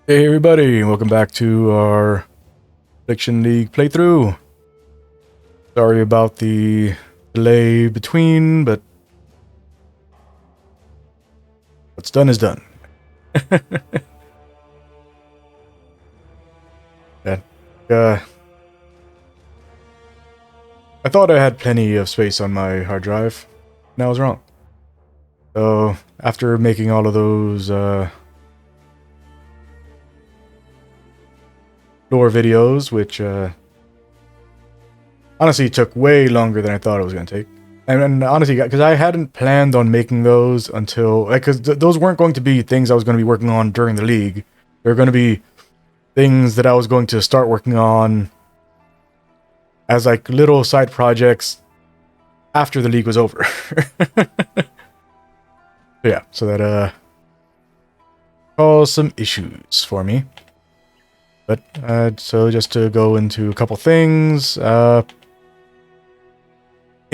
Hey everybody, welcome back to our Affliction League playthrough. Sorry about the delay between, but what's done is done. Yeah. I thought I had plenty of space on my hard drive, and I was wrong. So, after making all of those lore videos, which honestly took way longer than I thought it was going to take. And honestly, because I hadn't planned on making those until, because those weren't going to be things I was going to be working on during the league. They're going to be things that I was going to start working on as like little side projects after the league was over. Yeah, so that caused some issues for me. But so just to go into a couple things, in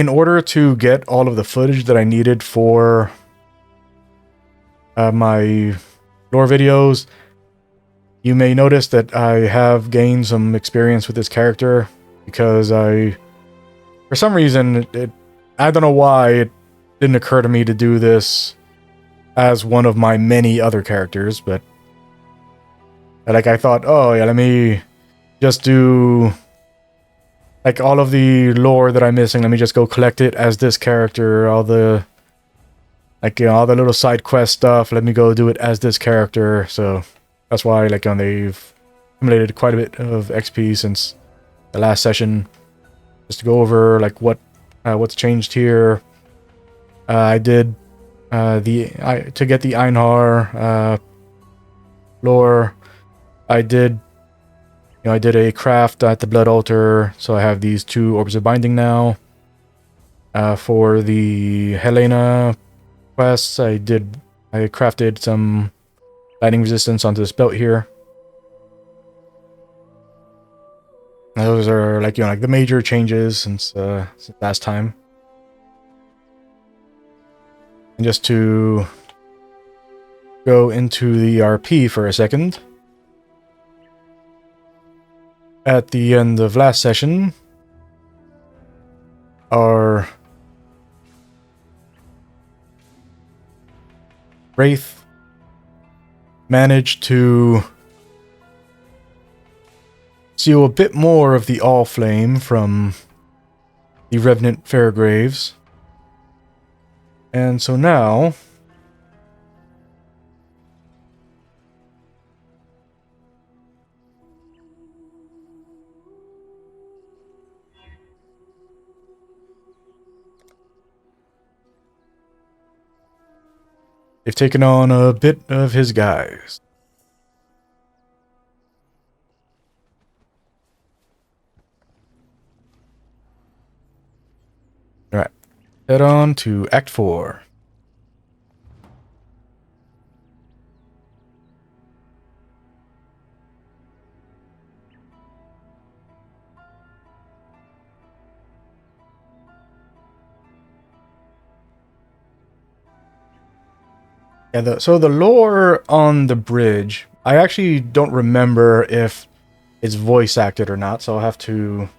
order to get all of the footage that I needed for my lore videos, you may notice that I have gained some experience with this character because for some reason, I don't know why it didn't occur to me to do this as one of my many other characters, but like I thought, oh yeah, let me just do like all of the lore that I'm missing. Let me just go collect it as this character. All the all the little side quest stuff. Let me go do it as this character. So that's why they've accumulated quite a bit of XP since the last session, just to go over what's changed here. I did to get the Einhar lore. I did a craft at the Blood Altar, so I have these 2 Orbs of Binding now. For the Helena quests, I crafted some lightning resistance onto this belt here. Those are the major changes since last time. And just to go into the RP for a second. At the end of last session, our Wraith managed to steal a bit more of the All Flame from the Revenant Fairgraves. And so now they've taken on a bit of his guys. Alright, head on to Act 4. Yeah, so the lore on the bridge, I actually don't remember if it's voice acted or not, so I'll have to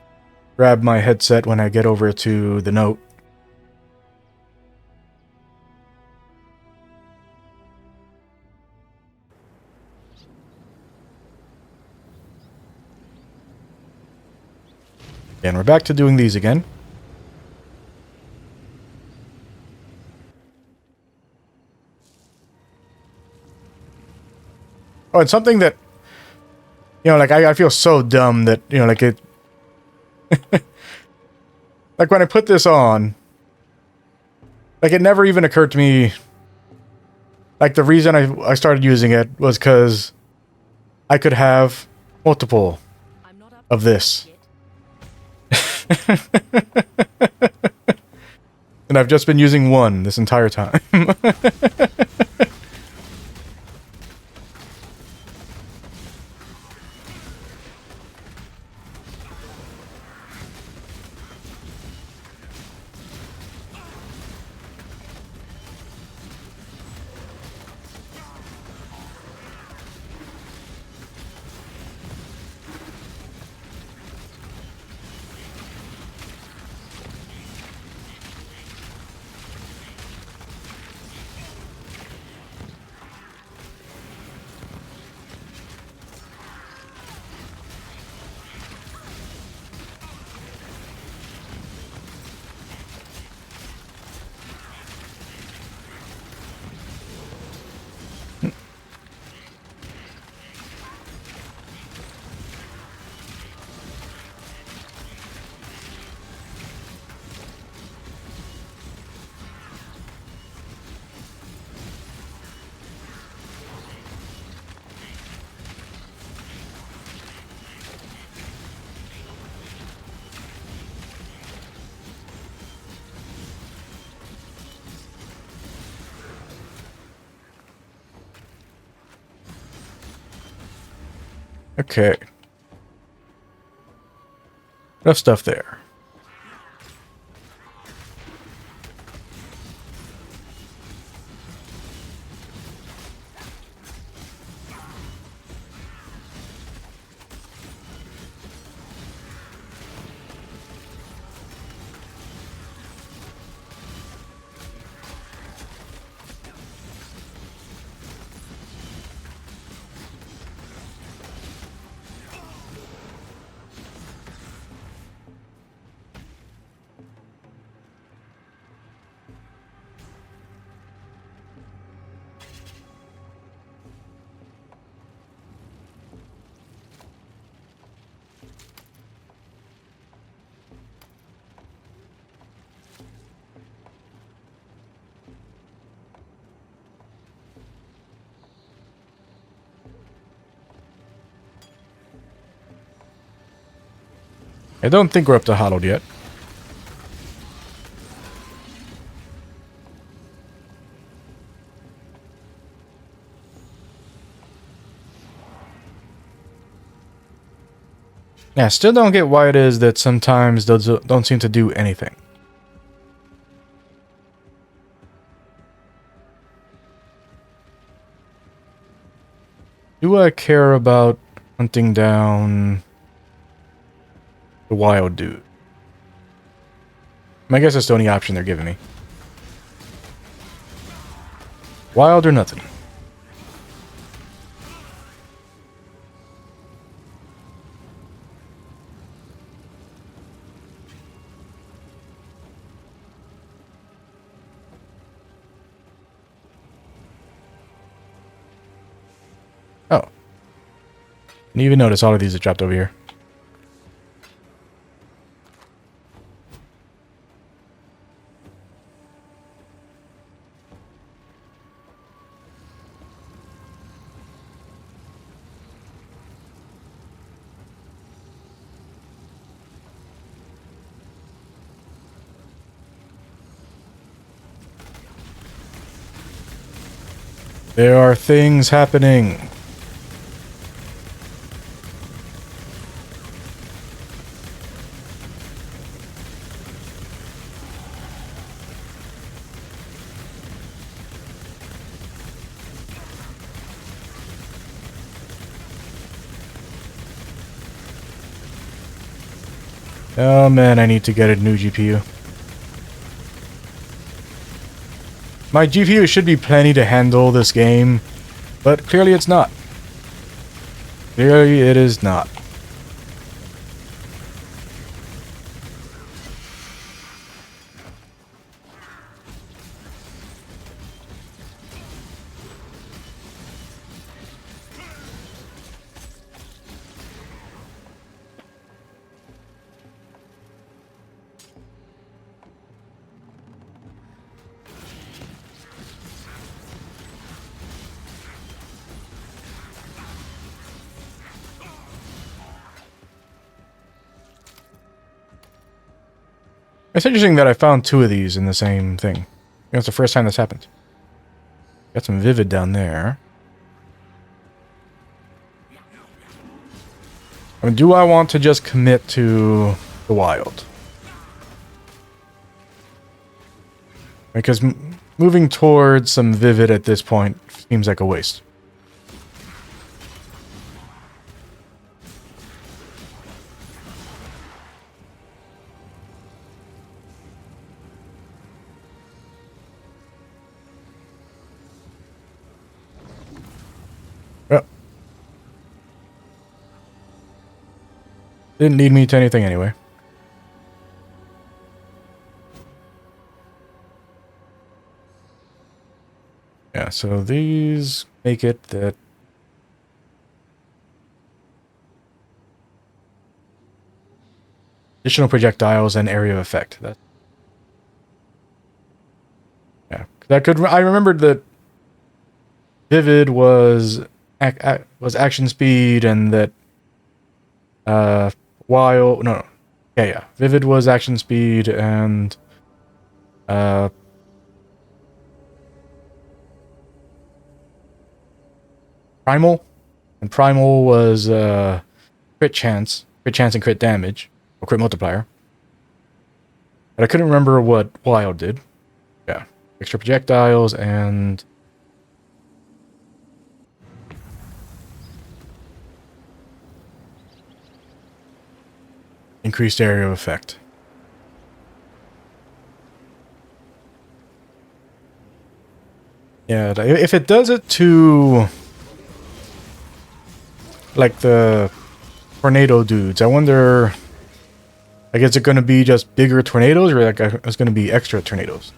grab my headset when I get over to the note. And we're back to doing these again. Oh, it's something that, I feel so dumb that, it... like, when I put this on, it never even occurred to me, the reason I started using it was because I could have multiple of this. And I've just been using one this entire time. Okay. Enough stuff there. I don't think we're up to Hollowed yet. Yeah, still don't get why it is that sometimes those don't seem to do anything. Do I care about hunting down the wild dude? I guess that's the only option they're giving me. Wild or nothing. Oh. Didn't even notice all of these that dropped over here. There are things happening. Oh man, I need to get a new GPU. My GPU should be plenty to handle this game, but clearly it's not. Clearly it is not. It's interesting that I found two of these in the same thing. That's the first time this happened. Got some Vivid down there. I mean, do I want to just commit to the wild? Because moving towards some Vivid at this point seems like a waste. Well, didn't need me to anything anyway. Yeah, so these make it that additional projectiles and area of effect. That, yeah, that could. I remembered that Vivid was action speed, and that while no, yeah, Vivid was action speed, and Primal And Primal was crit chance and crit damage, or crit multiplier. But I couldn't remember what Wild did. Yeah, extra projectiles and increased area of effect. Yeah, if it does it to like the tornado dudes, I wonder, like, is it going to be just bigger tornadoes, or like it's going to be extra tornadoes?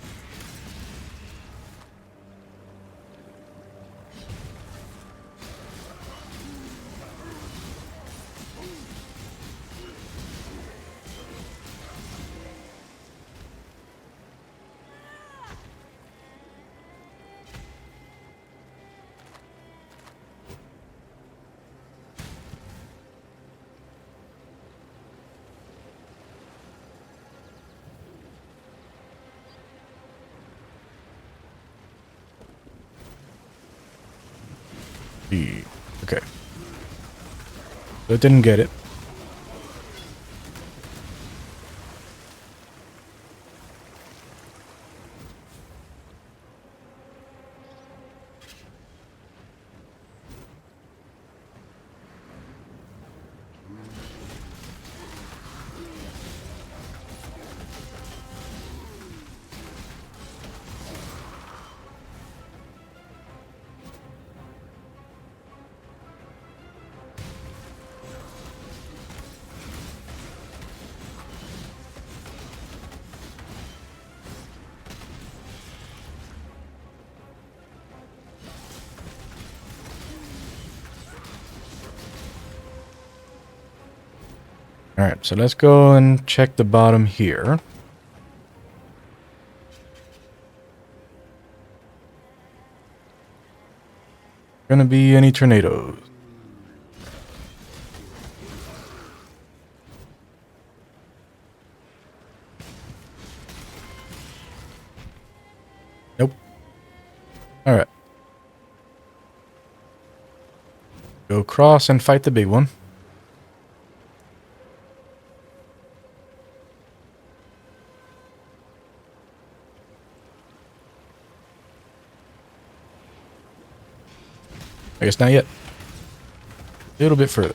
Okay. So it didn't get it. Alright, so let's go and check the bottom here. Gonna be any tornadoes? Nope. Alright. Go across and fight the big one. I guess not yet. A little bit further.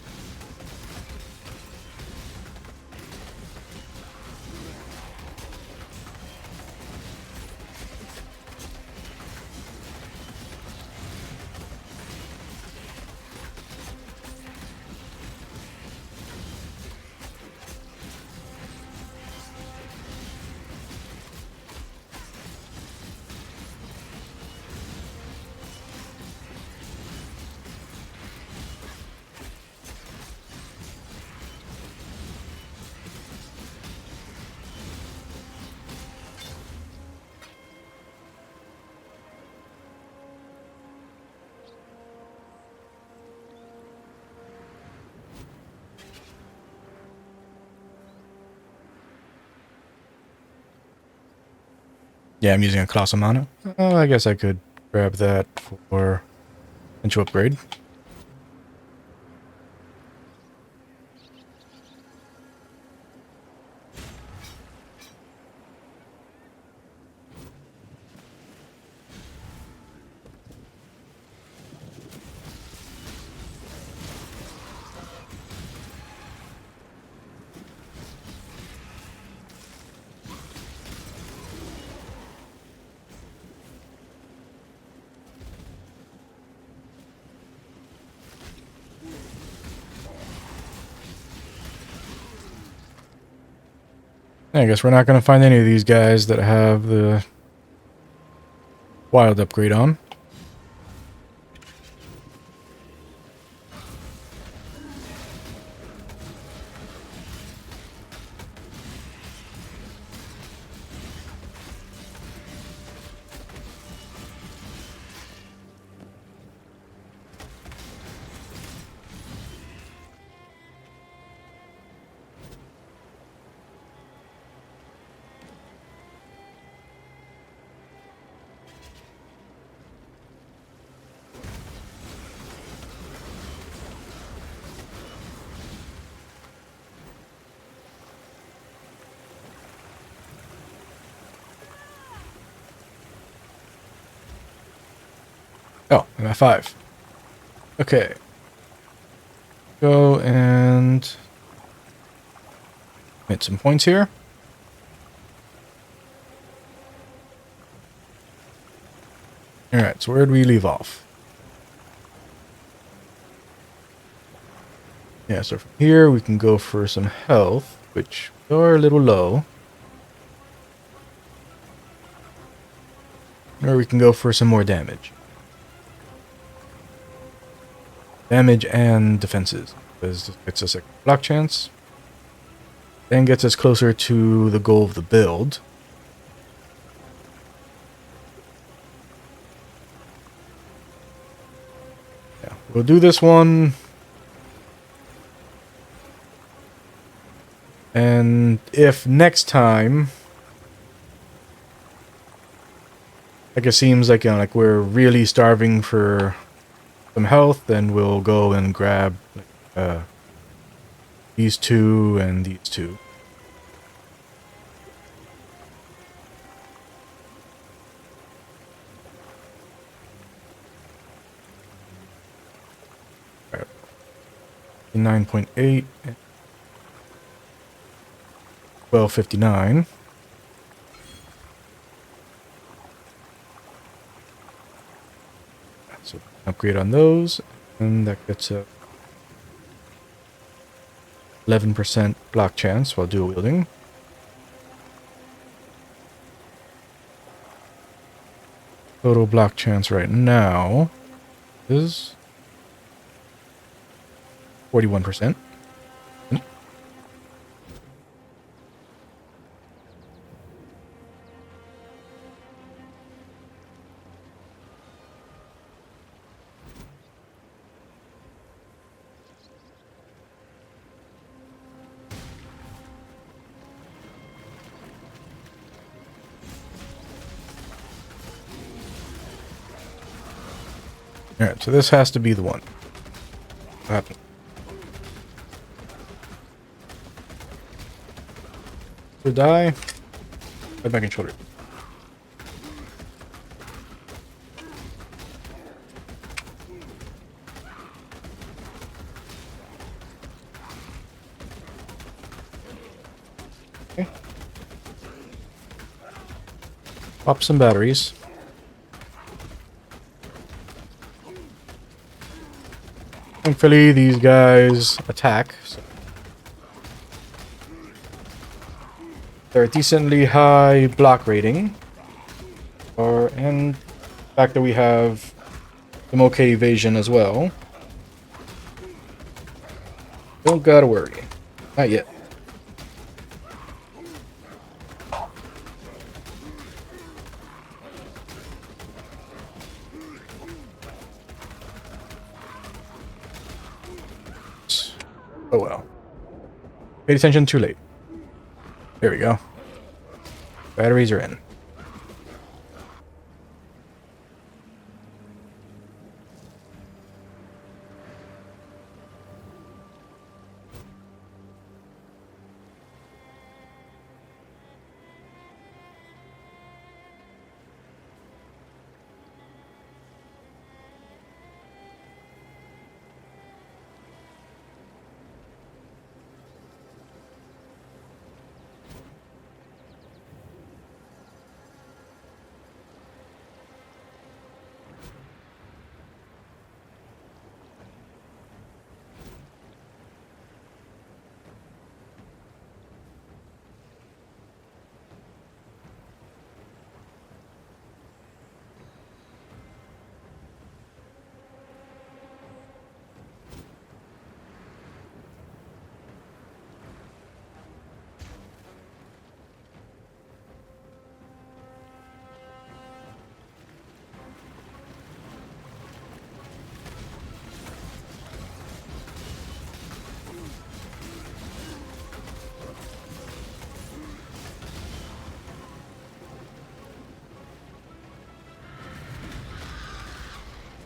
Yeah, I'm using a Colossal Mana. Oh, I guess I could grab that for potential upgrade. I guess we're not going to find any of these guys that have the wild upgrade on. Oh, I'm at 5. Okay. Go and hit some points here. Alright, so where did we leave off? Yeah, so from here we can go for some health, which we are a little low. Or we can go for some more damage. Damage and defenses. Because this gets us a block chance. Then gets us closer to the goal of the build. Yeah, we'll do this one. And if next time, like it seems like, you know, like we're really starving for some health, then we'll go and grab these two and these two. Right. 9.8 and 1259. So upgrade on those, and that gets a 11% block chance while dual wielding. Total block chance right now is 41%. Alright, so this has to be the one. What happened? To die? Head back and shoulder. Okay. Pop some batteries. Thankfully, these guys attack. So they're a decently high block rating. And the fact that we have some okay evasion as well. Don't gotta worry. Not yet. Oh well. Paid attention too late. There we go. Batteries are in.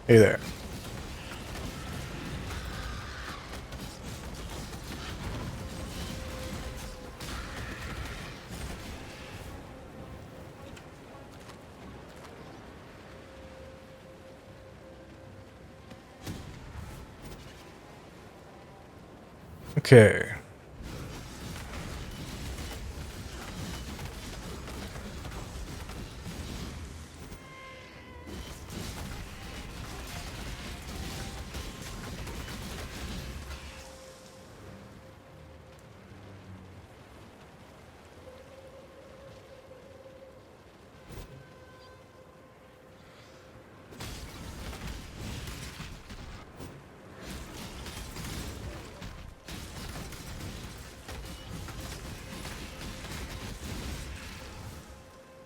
Hey there. Okay.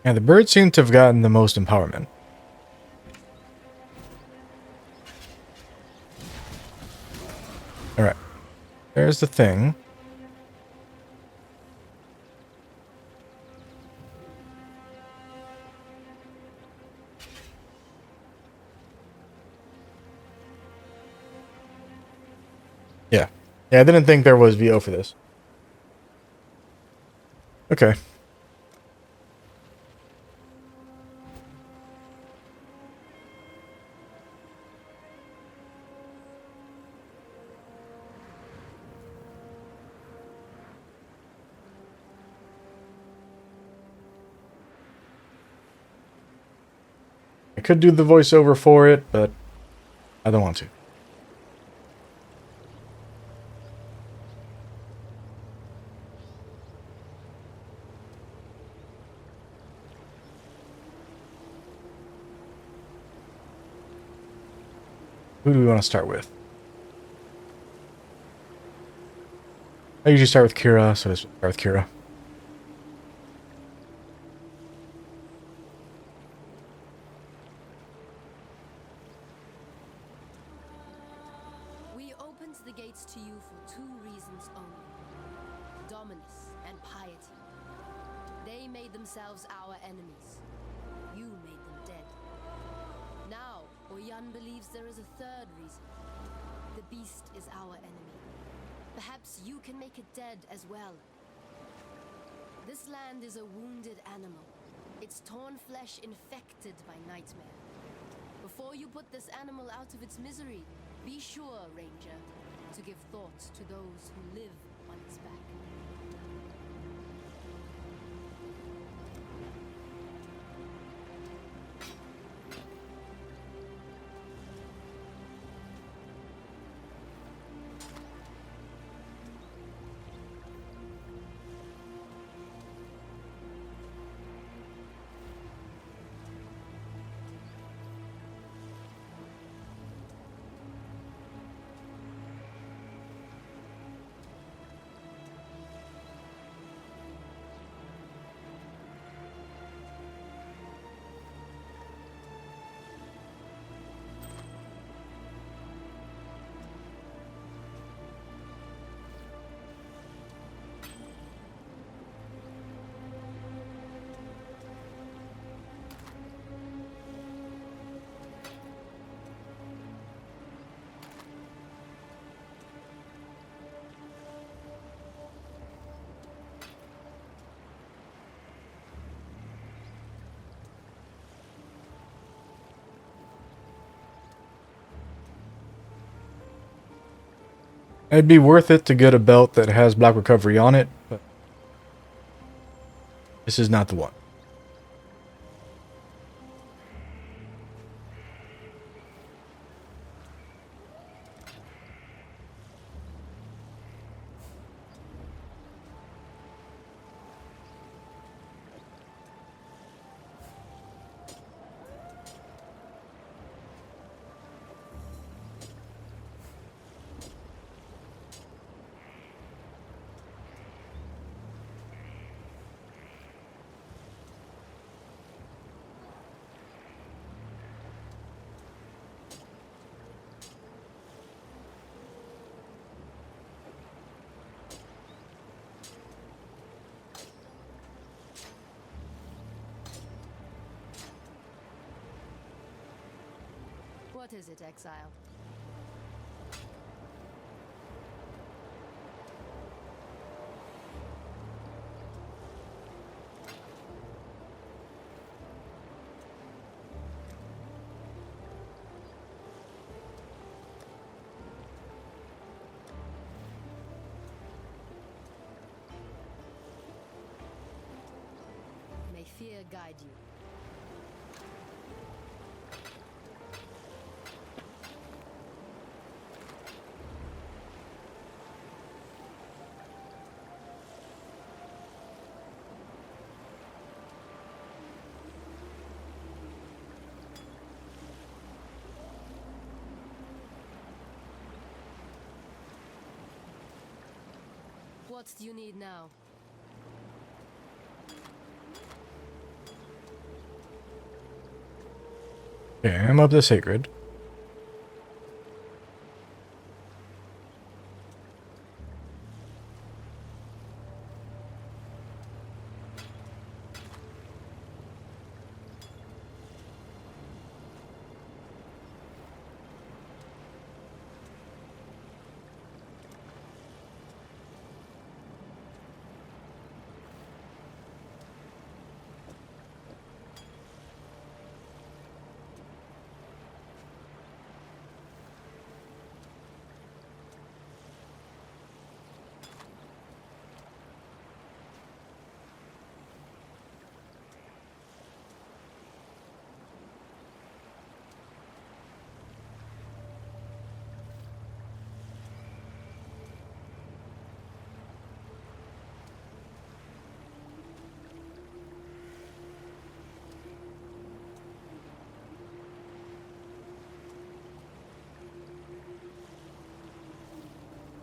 Yeah, the birds seem to have gotten the most empowerment. Alright. There's the thing. Yeah. Yeah, I didn't think there was VO for this. Okay. I could do the voiceover for it, but I don't want to. Who do we want to start with? I usually start with Kira, so let's start with Kira. We opened the gates to you for two reasons only: dominance and piety. They made themselves our enemies. You made them dead. Now, Oyan believes there is a third reason. The beast is our enemy. Perhaps you can make it dead as well. This land is a wounded animal. Its torn flesh infected by nightmare. Before you put this animal out of its misery, be sure, Ranger, to give thought to those who live on its back. It'd be worth it to get a belt that has Black Recovery on it, but this is not the one. What is it, Exile? here guide you. What do you need now? Dam of the Sacred.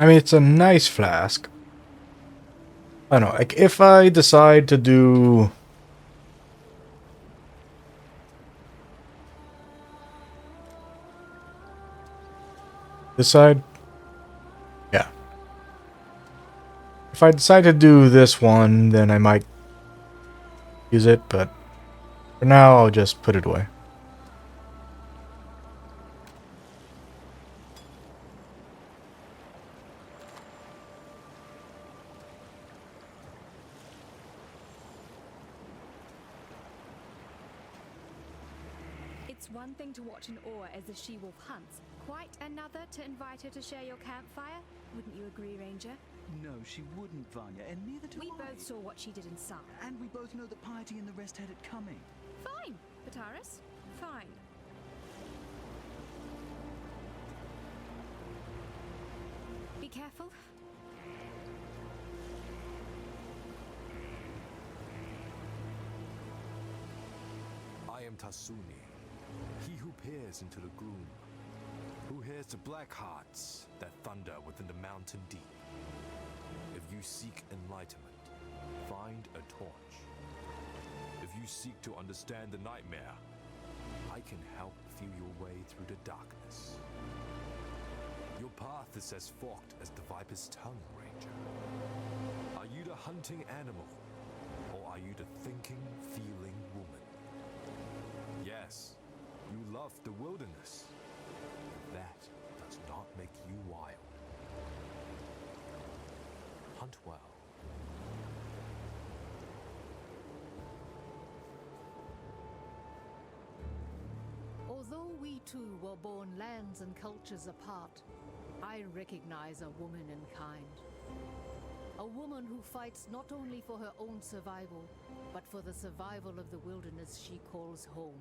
I mean, it's a nice flask. I don't know, like, if I decide to do... this side? Yeah. If I decide to do this one, then I might use it, but for now, I'll just put it away. It's one thing to watch in awe as the she-wolf hunts, quite another to invite her to share your campfire. Wouldn't you agree, Ranger? No, she wouldn't, Vanya, and neither do We I. both saw what she did in Summer. And we both know that Piety and the rest had it coming. Fine, Bataris. Fine. Be careful. I am Tasuni, he who peers into the gloom, who hears the black hearts that thunder within the mountain deep. If you seek enlightenment, find a torch. If you seek to understand the nightmare, I can help feel your way through the darkness. Your path is as forked as the viper's tongue, Ranger. Are you the hunting animal, or are you the thinking, feeling woman? Yes, you love the wilderness, but that does not make you wild. Hunt well. Although we two were born lands and cultures apart, I recognize a woman in kind. A woman who fights not only for her own survival, but for the survival of the wilderness she calls home.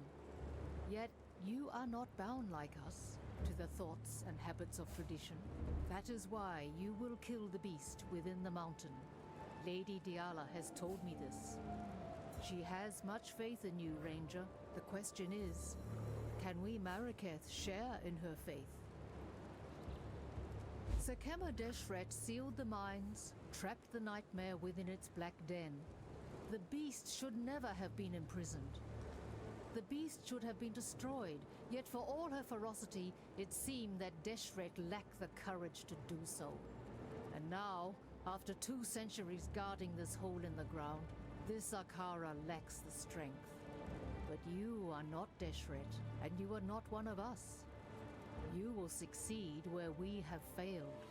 Yet you are not bound like us to the thoughts and habits of tradition. That is why you will kill the beast within the mountain. Lady Diala has told me this. She has much faith in you, Ranger. The question is, can we Marraketh share in her faith? Sakema Deshret sealed the mines, trapped the nightmare within its black den. The beast should never have been imprisoned. The beast should have been destroyed, yet for all her ferocity, it seemed that Deshret lacked the courage to do so. And now, after 2 centuries guarding this hole in the ground, this Akara lacks the strength. But you are not Deshret, and you are not one of us. You will succeed where we have failed.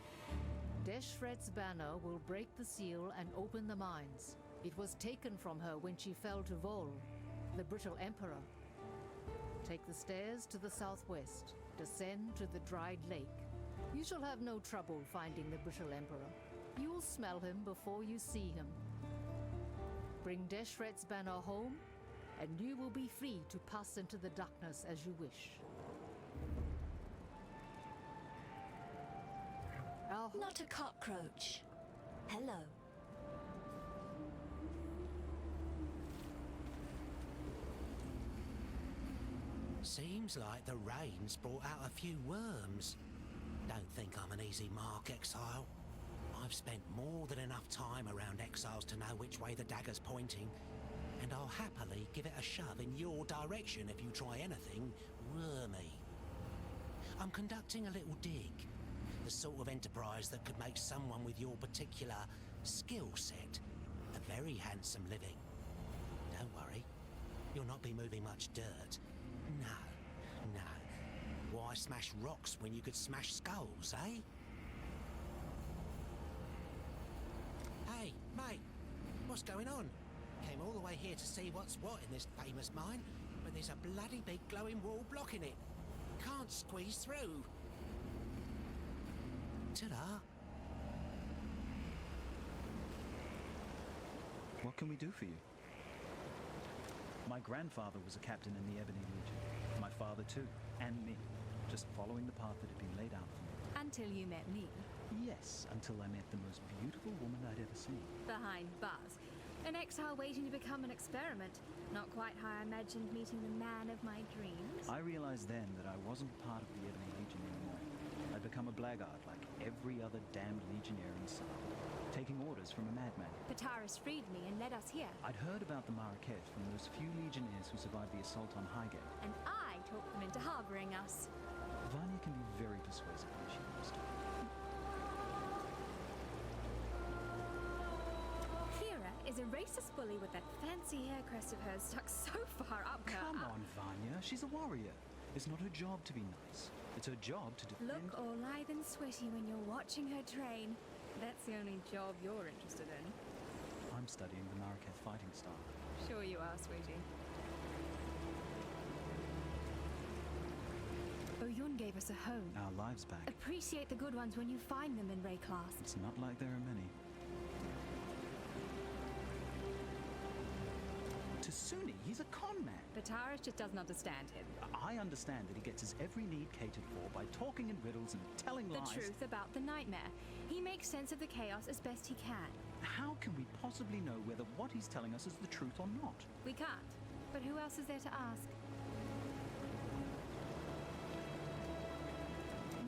Deshret's banner will break the seal and open the mines. It was taken from her when she fell to Vol, the brittle emperor. Take the stairs to the southwest. Descend to the dried lake. You shall have no trouble finding the brittle emperor. You will smell him before you see him. Bring Deshret's banner home, and you will be free to pass into the darkness as you wish. Not a cockroach. Hello. Seems like the rain's brought out a few worms. Don't think I'm an easy mark, Exile. I've spent more than enough time around Exiles to know which way the dagger's pointing, and I'll happily give it a shove in your direction if you try anything wormy. I'm conducting a little dig, the sort of enterprise that could make someone with your particular skill set a very handsome living. Don't worry, you'll not be moving much dirt. No. Why smash rocks when you could smash skulls, eh? Hey, mate, what's going on? Came all the way here to see what's what in this famous mine, but there's a bloody big glowing wall blocking it. Can't squeeze through. Ta-da. What can we do for you? My grandfather was a captain in the Ebony Legion. My father too, and me. Just following the path that had been laid out for me. Until you met me. Yes, until I met the most beautiful woman I'd ever seen. Behind bars. An exile waiting to become an experiment. Not quite how I imagined meeting the man of my dreams. I realized then that I wasn't part of the Ebony Legion anymore. I'd become a blackguard like every other damned legionnaire inside, taking orders from a madman. Pataris freed me and led us here. I'd heard about the Marrakech from those few legionnaires who survived the assault on Highgate. And I talked them into harboring us. Vanya can be very persuasive when she wants to. Kira is a racist bully with that fancy hair crest of hers stuck so far up her. Come on, Vanya. She's a warrior. It's not her job to be nice. It's her job to defend. Look all lithe and sweaty when you're watching her train. That's the only job you're interested in. I'm studying the Marrakech fighting style. Sure you are, sweetie. Oyun gave us a home. Our lives back. Appreciate the good ones when you find them in Rayclast. It's not like there are many. Tasuni, he's a con man. Pataris just doesn't understand him. I understand that he gets his every need catered for by talking in riddles and telling The lies. truth about the nightmare. He makes sense of the chaos as best he can. How can we possibly know whether what he's telling us is the truth or not? We can't. But who else is there to ask?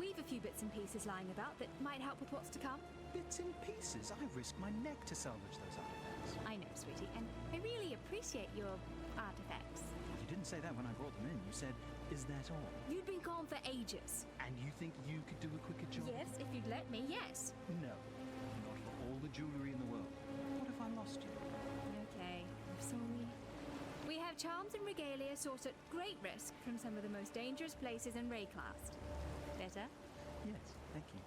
We've a few bits and pieces lying about that might help with what's to come. Bits and pieces. I risked my neck to salvage those artifacts. I know, sweetie, and I really appreciate your artifacts. You didn't say that when I brought them in. You said, is that all? You'd been gone for ages. And you think you could do a quicker job? Yes, if you'd let me, yes. No. Not for all the jewelry in the world. What if I lost you? Okay, I'm sorry. We have charms and regalia sourced at great risk from some of the most dangerous places in Rayclast. Better? Yes, thank you.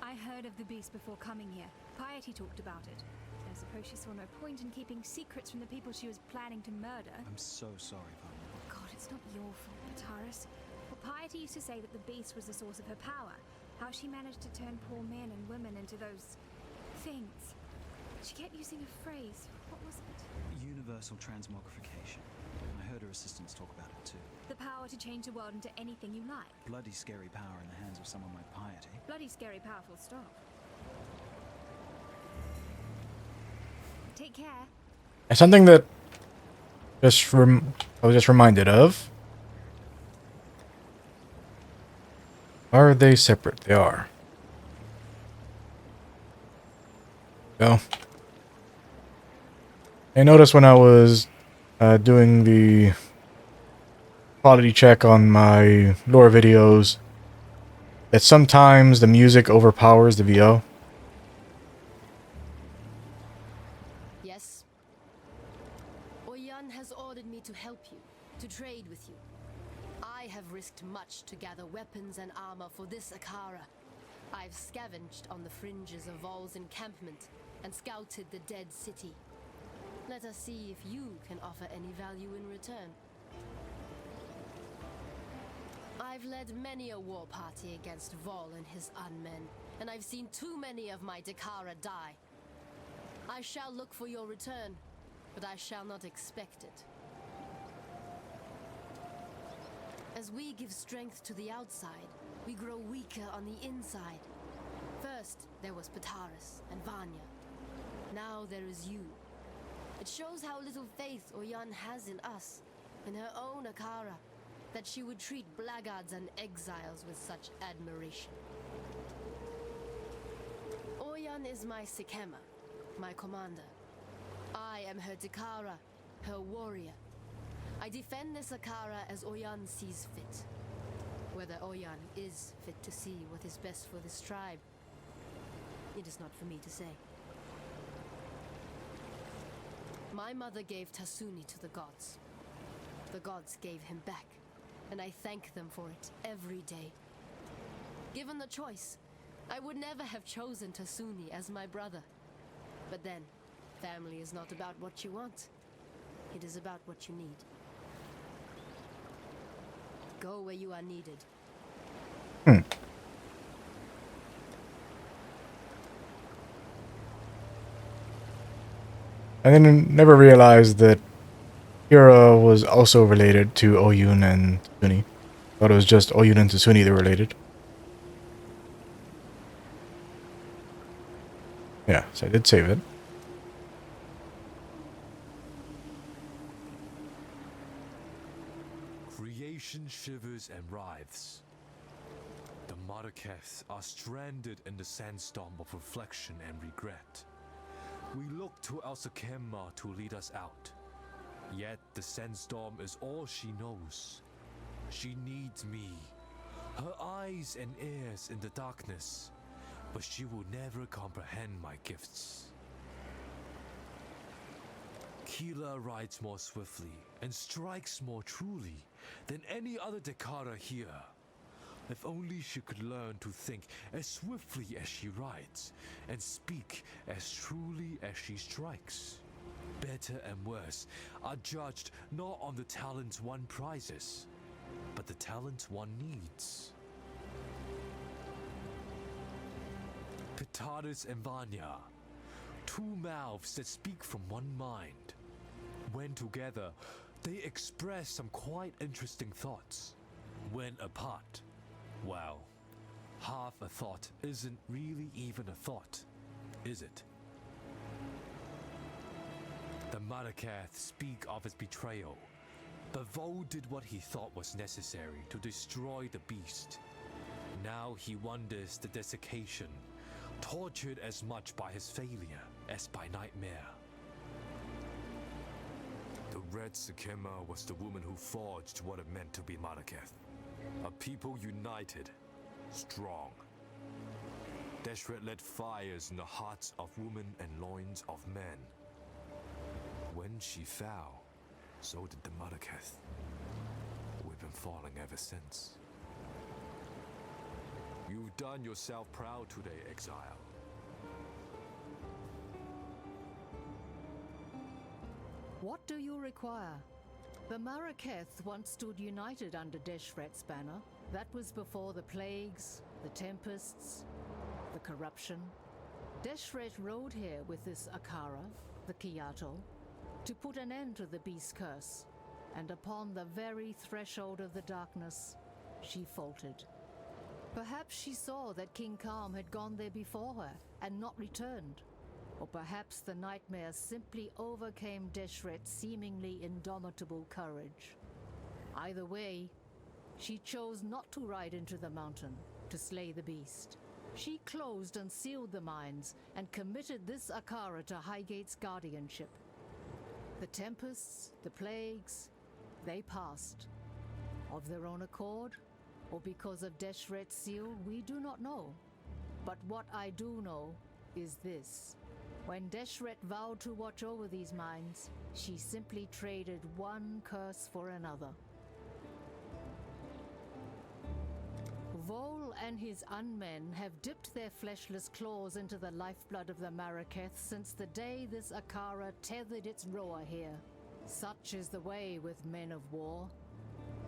I heard of the beast before coming here. Piety talked about it. I suppose she saw no point in keeping secrets from the people she was planning to murder. I'm so sorry, Vanya. God, it's not your fault, Pataris. Well, Piety used to say that the beast was the source of her power. How she managed to turn poor men and women into those things. She kept using a phrase. What was it? Universal transmogrification. I heard her assistants talk about it too. The power to change the world into anything you like. Bloody scary power in the hands of someone like Piety. Bloody scary powerful stop. Take care. And something that I was just reminded of. Are they separate? They are. Go. I noticed when I was doing the quality check on my lore videos that sometimes the music overpowers the VO. Yes? Oyan has ordered me to help you, to trade with you. I have risked much to gather weapons and armor for this Akara. I've scavenged on the fringes of Vol's encampment and scouted the dead city. Let us see if you can offer any value in return. I've led many a war party against Vol and his unmen, and I've seen too many of my Dakara die. I shall look for your return, but I shall not expect it. As we give strength to the outside, we grow weaker on the inside. First, there was Pataris and Vanya. Now there is you. It shows how little faith Oyan has in us, in her own Akara, that she would treat blackguards and exiles with such admiration. Oyan is my Sikema, my commander. I am her Dakara, her warrior. I defend this Akara as Oyan sees fit. Whether Oyan is fit to see what is best for this tribe, it is not for me to say. My mother gave Tasuni to the gods. The gods gave him back, and I thank them for it every day. Given the choice, I would never have chosen Tasuni as my brother. But then, family is not about what you want. It is about what you need. Go where you are needed. I then never realized that Kira was also related to Oyun and Tsuni. Thought it was just Oyun and Tsuni that were related. Yeah, so I did save it. Creation shivers and writhes. The Marraketh are stranded in the sandstorm of reflection and regret. We look to El Sakema to lead us out. Yet the sandstorm is all she knows. She needs me, her eyes and ears in the darkness, but she will never comprehend my gifts. Kila rides more swiftly and strikes more truly than any other Dakara here. If only she could learn to think as swiftly as she rides and speak as truly as she strikes. Better and worse are judged not on the talents one prizes, but the talents one needs. Pitaris and Vanya, two mouths that speak from one mind. When together, they express some quite interesting thoughts. When apart, well, half a thought isn't really even a thought, is it? The Marraketh speak of his betrayal, but Vo did what he thought was necessary to destroy the beast. Now he wonders the desiccation, tortured as much by his failure as by nightmare. The Red Sakema was the woman who forged what it meant to be Marraketh. A people united, strong. Deshret lit fires in the hearts of women and loins of men. When she fell, so did the Marraketh. We've been falling ever since. You've done yourself proud today, Exile. What do you require? The Marraketh once stood united under Deshret's banner. That was before the plagues, the tempests, the corruption. Deshret rode here with this Akara, the Kiato, to put an end to the beast curse. And upon the very threshold of the darkness, she faltered. Perhaps she saw that King Kalm had gone there before her and not returned. Or perhaps the nightmare simply overcame Deshret's seemingly indomitable courage. Either way, she chose not to ride into the mountain to slay the beast. She closed and sealed the mines and committed this Akara to Highgate's guardianship. The tempests, the plagues, they passed. Of their own accord, or because of Deshret's seal, we do not know. But what I do know is this. When Deshret vowed to watch over these mines, she simply traded one curse for another. Vol and his unmen have dipped their fleshless claws into the lifeblood of the Marraketh since the day this Akara tethered its roer here. Such is the way with men of war.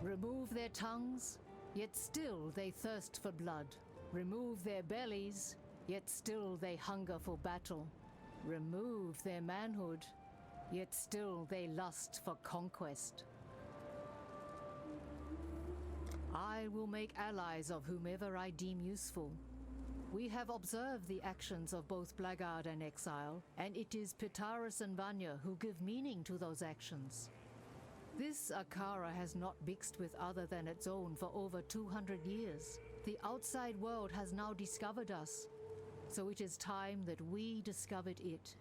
Remove their tongues, yet still they thirst for blood. Remove their bellies, yet still they hunger for battle. remove their manhood, yet still they lust for conquest. I will make allies of whomever I deem useful. We have observed the actions of both Blackguard and Exile, and it is Pitaris and Vanya who give meaning to those actions. This Akara has not mixed with other than its own for over 200 years. The outside world has now discovered us, so it is time that we discovered it.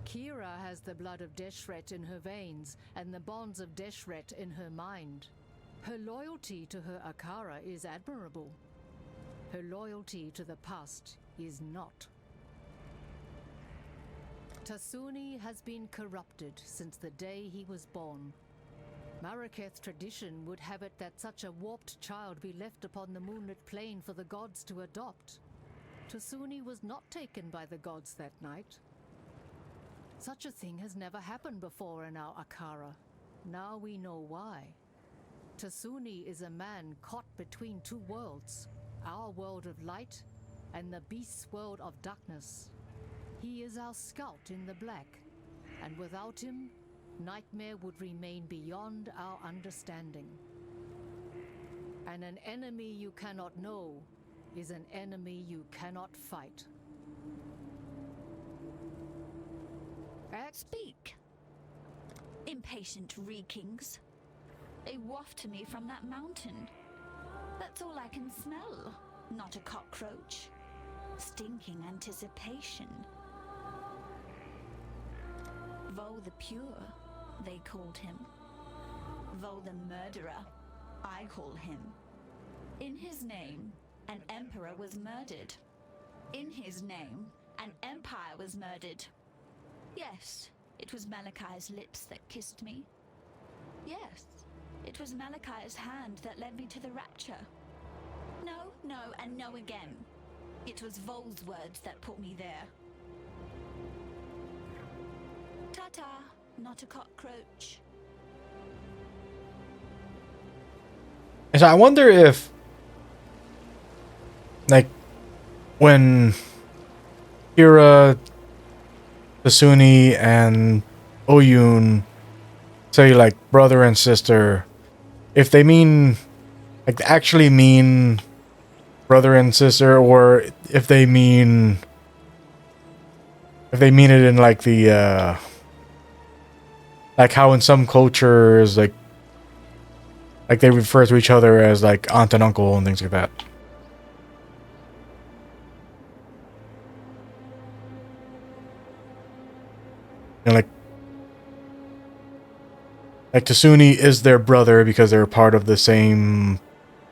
Kira has the blood of Deshret in her veins and the bonds of Deshret in her mind. Her loyalty to her Akara is admirable. Her loyalty to the past is not. Tasuni has been corrupted since the day he was born. Maraketh tradition would have it that such a warped child be left upon the moonlit plain for the gods to adopt. Tasuni was not taken by the gods that night. Such a thing has never happened before in our Akara. Now we know why. Tasuni is a man caught between two worlds, our world of light and the beast's world of darkness. He is our scout in the black, and without him, Nightmare would remain beyond our understanding. And an enemy you cannot know is an enemy you cannot fight. Speak. Impatient reekings. They waft to me from that mountain. That's all I can smell. Not a cockroach. Stinking anticipation. Vo the Pure, they called him. Vo the Murderer, I call him. In his name, an emperor was murdered. In his name, an empire was murdered. Yes, it was Malachai's lips that kissed me. Yes, it was Malachai's hand that led me to the rapture. No, no, and no again. It was Vol's words that put me there. Ta-ta, not a cockroach. And so I wonder if, like, when Kira, Tasuni, and Oyun say, like, brother and sister, if they mean, like, actually mean brother and sister, or if they mean it in, like, the, like how in some cultures, like they refer to each other as, like, aunt and uncle and things like that. And like Tasuni is their brother because they're part of the same,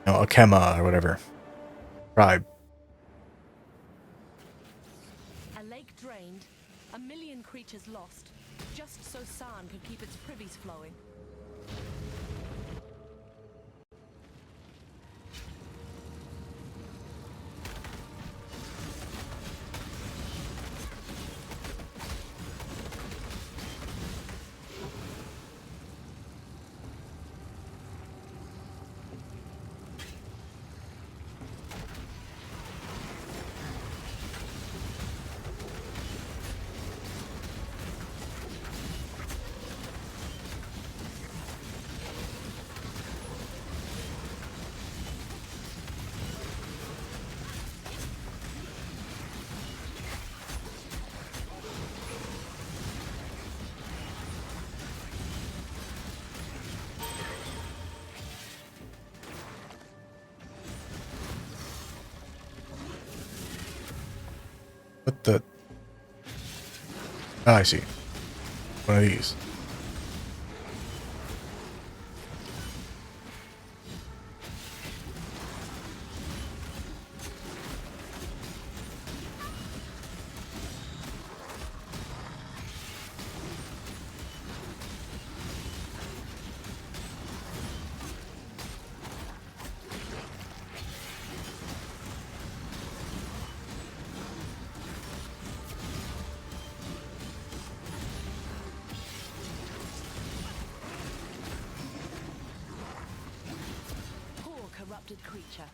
you know, Akema or whatever tribe. A lake drained, a million creatures lost, just so San could keep its privies flowing. What the? Ah, I see. One of these. Poor corrupted creature.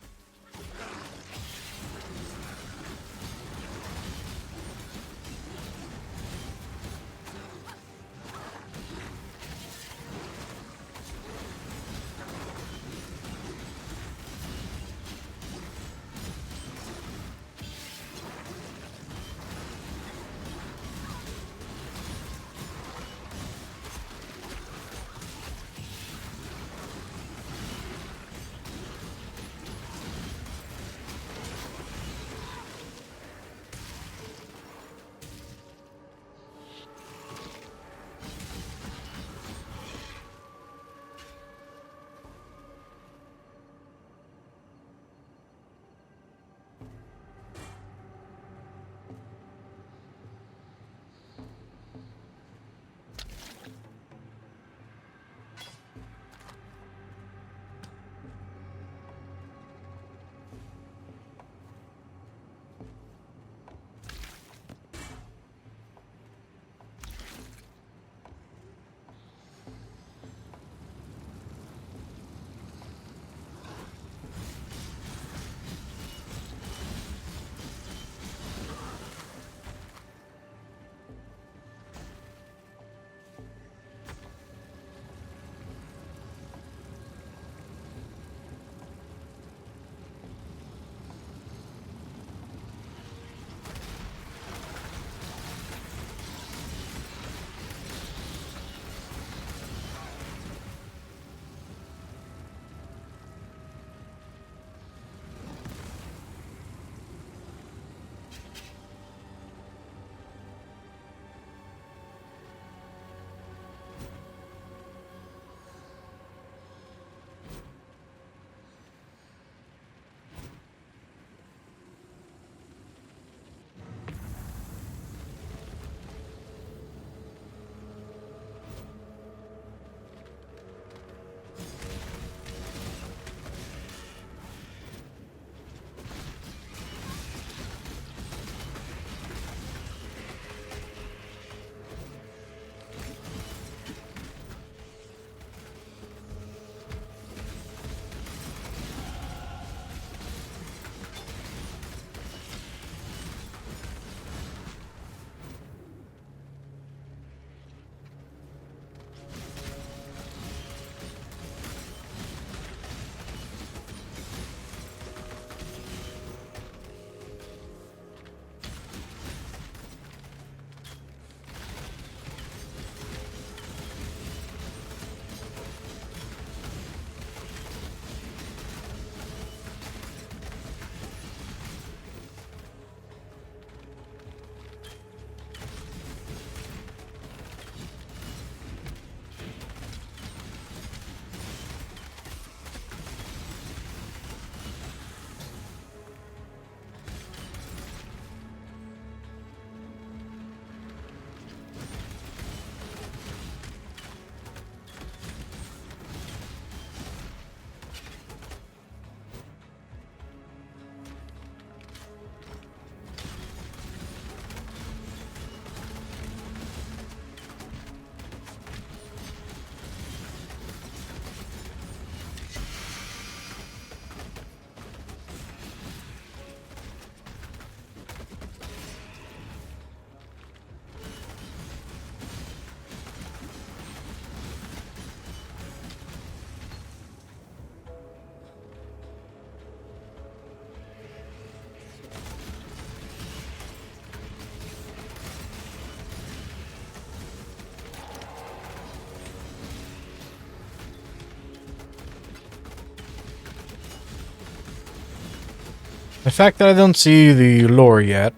The fact that I don't see the lore yet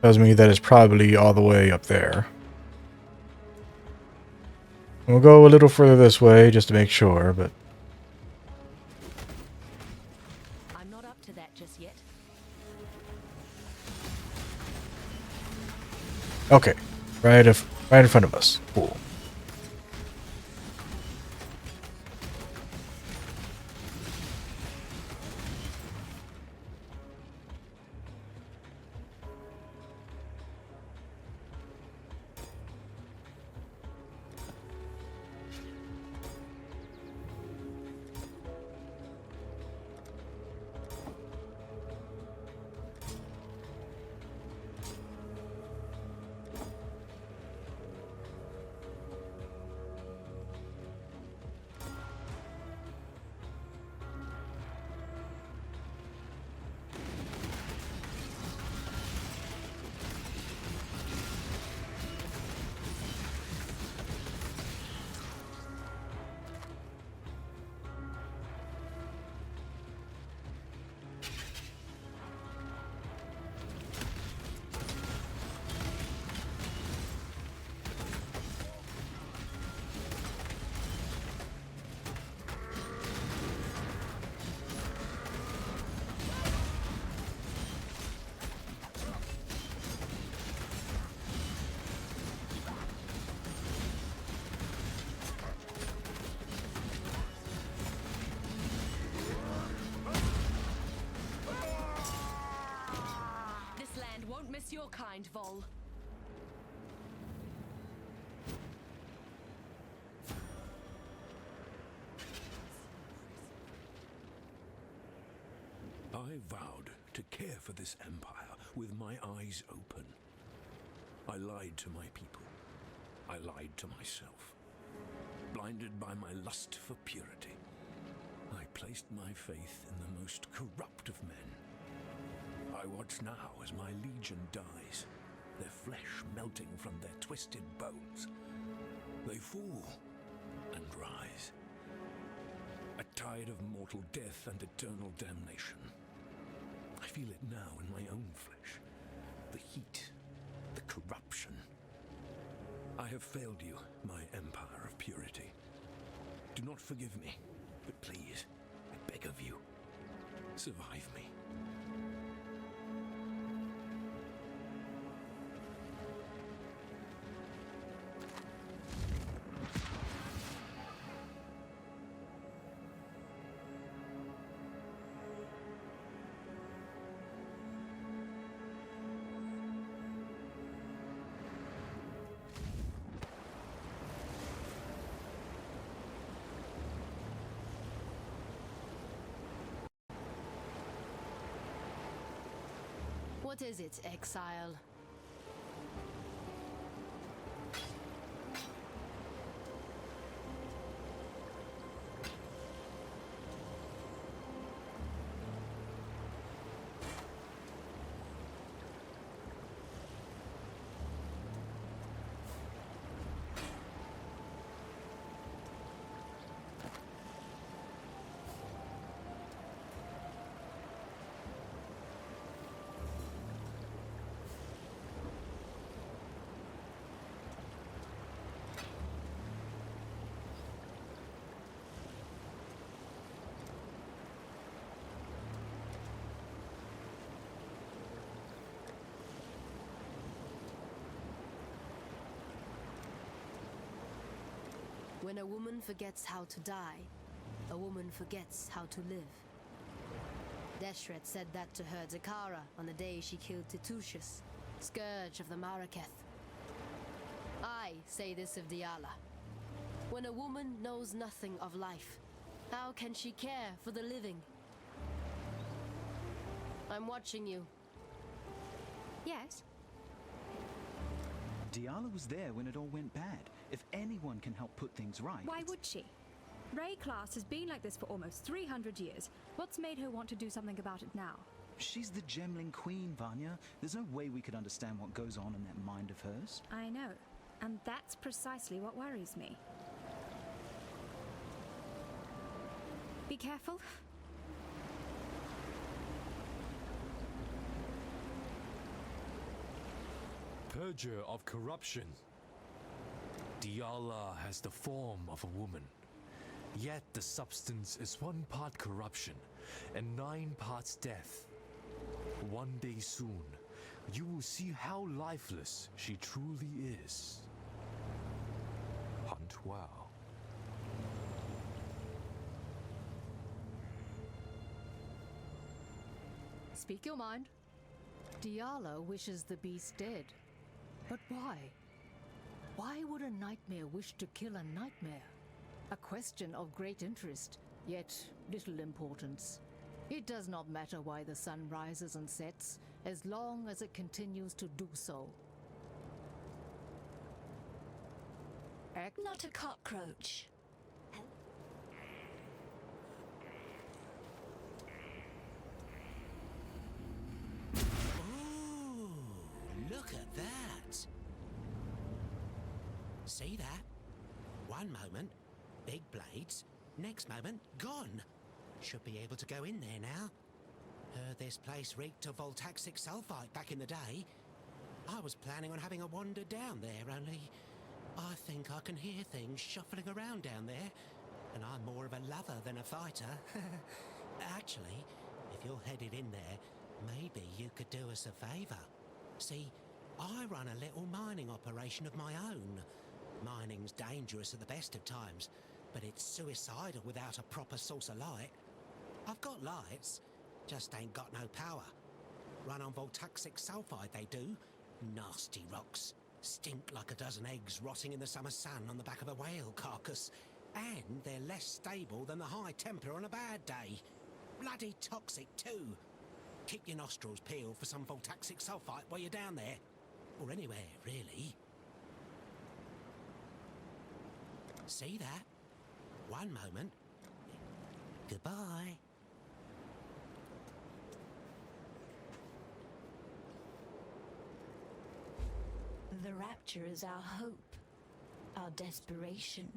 tells me that it's probably all the way up there. We'll go a little further this way just to make sure, but... I'm not up to that just yet. Okay. Right in front of us. Cool. your kind, Vol. I vowed to care for this empire with my eyes open. I lied to my people. I lied to myself. Blinded by my lust for purity, I placed my faith in the most corrupt of men. I watch now as my legion dies, their flesh melting from their twisted bones. They fall and rise. A tide of mortal death and eternal damnation. I feel it now in my own flesh. The heat, the corruption. I have failed you, my empire of purity. Do not forgive me, but please, I beg of you, survive me. What is it, Exile? When a woman forgets how to die, a woman forgets how to live. Deshret said that to her Dakara on the day she killed Titusius, scourge of the Maraketh. I say this of Diala. When a woman knows nothing of life, how can she care for the living? I'm watching you. Yes? Diala was there when it all went bad. If anyone can help put things right... Why it's- would she? Ray class has been like this for almost 300 years. What's made her want to do something about it now? She's the Gemling Queen, Vanya. There's no way we could understand what goes on in that mind of hers. I know. And that's precisely what worries me. Be careful. Purger of corruption. Diala has the form of a woman, yet the substance is 1 part corruption and 9 parts death. One day soon, you will see how lifeless she truly is. Hunt well. Speak your mind. Diala wishes the beast dead. But why? Why would a nightmare wish to kill a nightmare? A question of great interest, yet little importance. It does not matter why the sun rises and sets, as long as it continues to do so. Not a cockroach. Ooh, look at that. See that? One moment, big blades. Next moment, gone. Should be able to go in there now. Heard this place reeked of voltaxic sulfite back in the day. I was planning on having a wander down there, only I think I can hear things shuffling around down there. And I'm more of a lover than a fighter. Actually, if you're headed in there, maybe you could do us a favour. See, I run a little mining operation of my own. Mining's dangerous at the best of times, but it's suicidal without a proper source of light. I've got lights, just ain't got no power. Run on voltaxic sulfide they do, Nasty rocks. Stink like a dozen eggs rotting in the summer sun on the back of a whale carcass. And they're less stable than the high temper on a bad day. Bloody toxic too. Keep your nostrils peeled for some voltaxic sulfite while you're down there. Or anywhere, really. See that? One moment. Goodbye. The rapture is our hope, our desperation.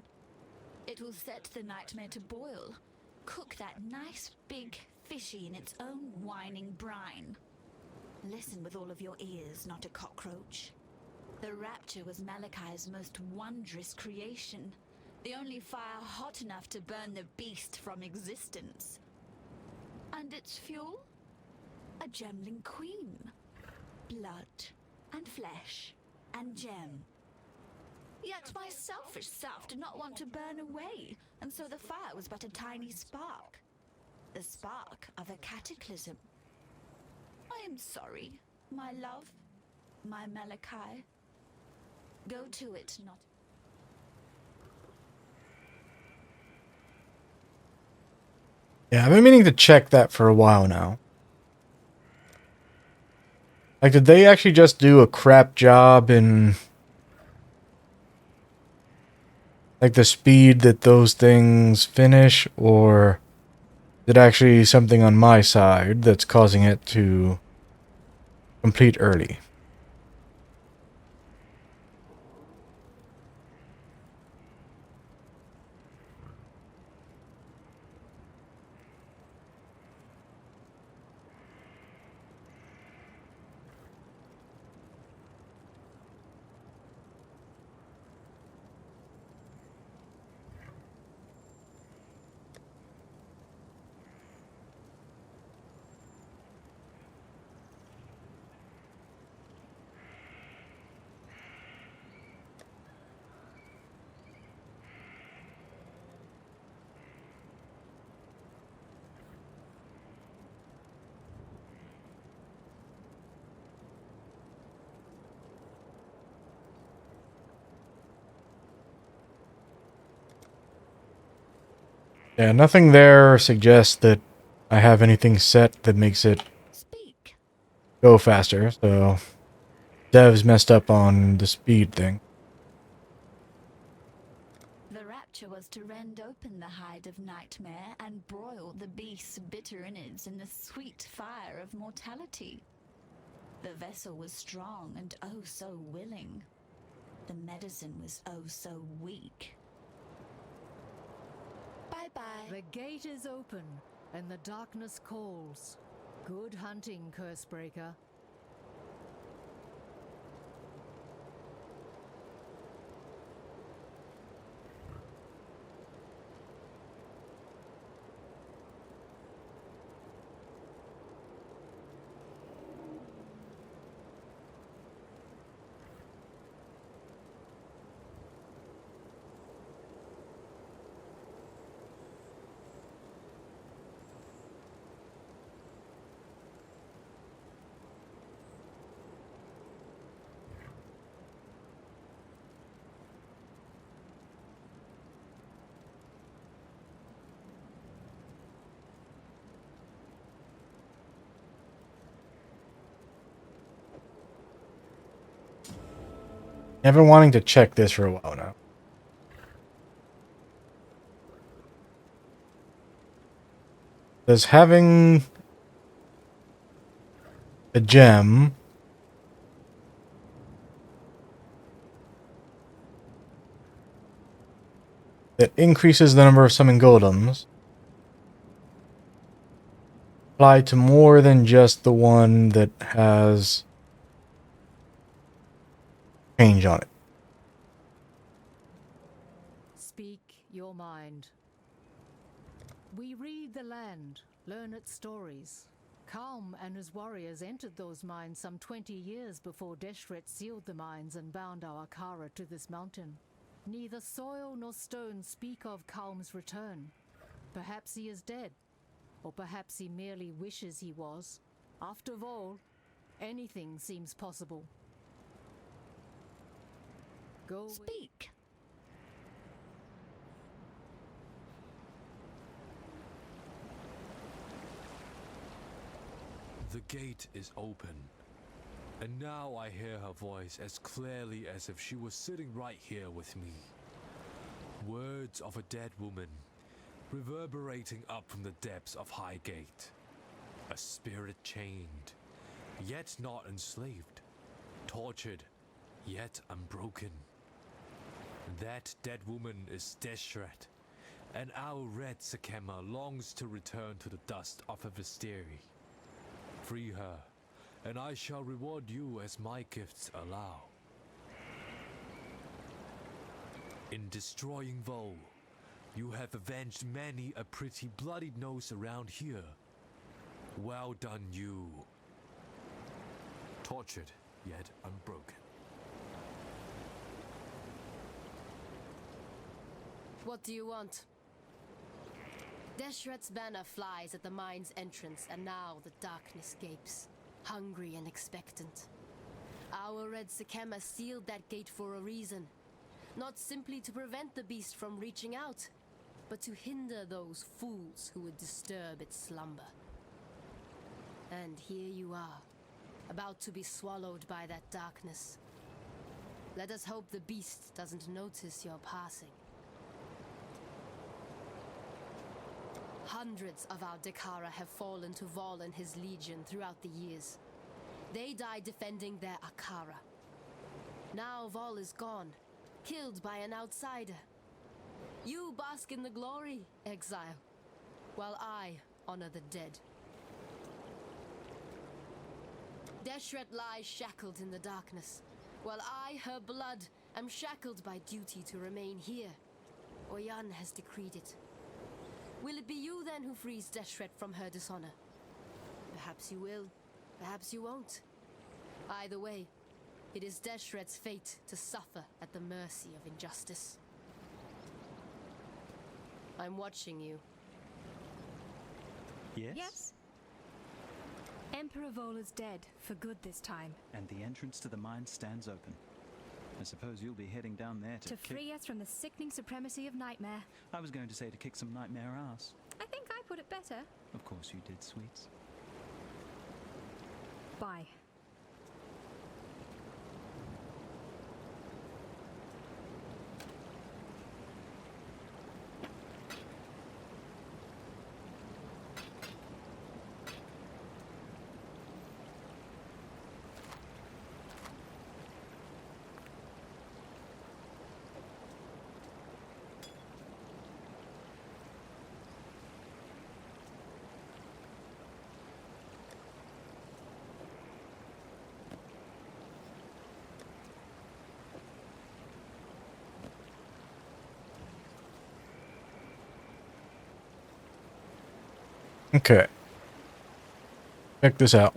It will set the nightmare to boil, cook that nice big fishy in its own whining brine. Listen with all of your ears, not a cockroach. The rapture was Malachai's most wondrous creation, the only fire hot enough to burn the beast from existence. And its fuel? A gemling queen. Blood and flesh and gem. Yet my selfish self did not want to burn away, and so the fire was but a tiny spark. The spark of a cataclysm. I am sorry, my love, my Malachi. Go to it, not... Yeah, I've been meaning to check that for a while now. Like, did they actually just do a crap job in, like, the speed that those things finish, or is it actually something on my side that's causing it to complete early? Yeah, nothing there suggests that I have anything set that makes it go faster, so devs messed up on the speed thing. The rapture was to rend open the hide of nightmare and broil the beast's bitter innards in the sweet fire of mortality. The vessel was strong and oh so willing. The medicine was oh so weak. Bye-bye. The gate is open, and the darkness calls. Good hunting, Cursebreaker. I've been wanting to check this for a while now. Does having a gem that increases the number of summon golems apply to more than just the one that has change on it? Speak your mind. We read the land, learn its stories. Kalm and his warriors entered those mines some 20 years before Deshret sealed the mines and bound our Kara to this mountain. Neither soil nor stone speak of Kalm's return. Perhaps he is dead, or perhaps he merely wishes he was. After all, anything seems possible. Go with Speak. The gate is open, and now I hear her voice as clearly as if she was sitting right here with me. Words of a dead woman, reverberating up from the depths of Highgate. A spirit chained, yet not enslaved. Tortured, yet unbroken. That dead woman is Deshret, and our red Sakema longs to return to the dust of her Visteri. Free her, and I shall reward you as my gifts allow. In destroying Vol, you have avenged many a pretty bloodied nose around here. Well done, you. Tortured, yet unbroken. What do you want? Deshret's banner flies at the mine's entrance, and now the darkness gapes, hungry and expectant. Our red Sakema sealed that gate for a reason. Not simply to prevent the beast from reaching out, but to hinder those fools who would disturb its slumber. And here you are, about to be swallowed by that darkness. Let us hope the beast doesn't notice your passing. Hundreds of our Dekara have fallen to Vol and his legion throughout the years. They died defending their Akara. Now Vol is gone, killed by an outsider. You bask in the glory, Exile, while I honor the dead. Deshret lies shackled in the darkness, while I, her blood, am shackled by duty to remain here. Oyan has decreed it. Will it be you then who frees Deshret from her dishonor? Perhaps you will, perhaps you won't. Either way, it is Deshret's fate to suffer at the mercy of injustice. I'm watching you. Yes? Yes? Emperor Vol is dead, for good this time. And the entrance to the mine stands open. I suppose you'll be heading down there to free us from the sickening supremacy of Nightmare. I was going to say to kick some nightmare ass. I think I put it better. Of course you did, sweets. Bye. Okay. Check this out.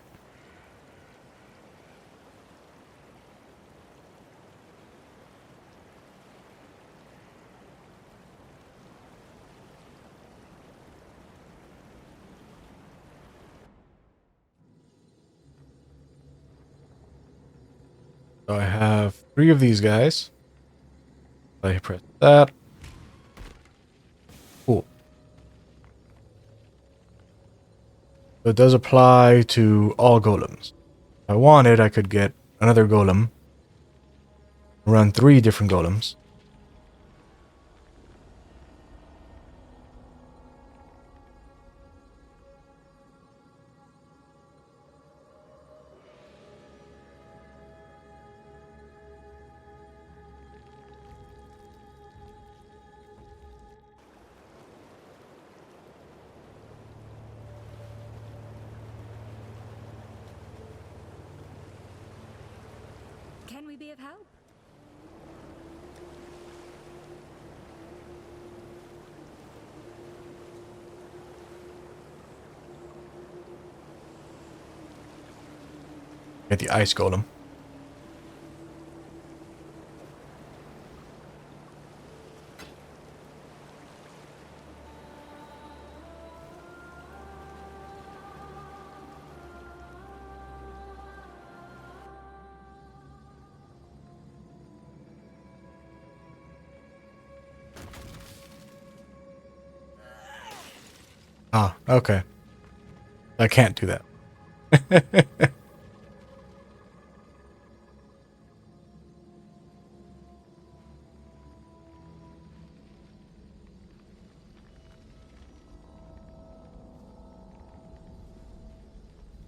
So I have 3 of these guys. I press that. Cool. So it does apply to all golems. If I wanted, I could get another golem. Run 3 different golems. Can we be of help? Get the ice golem. Ah, okay. I can't do that.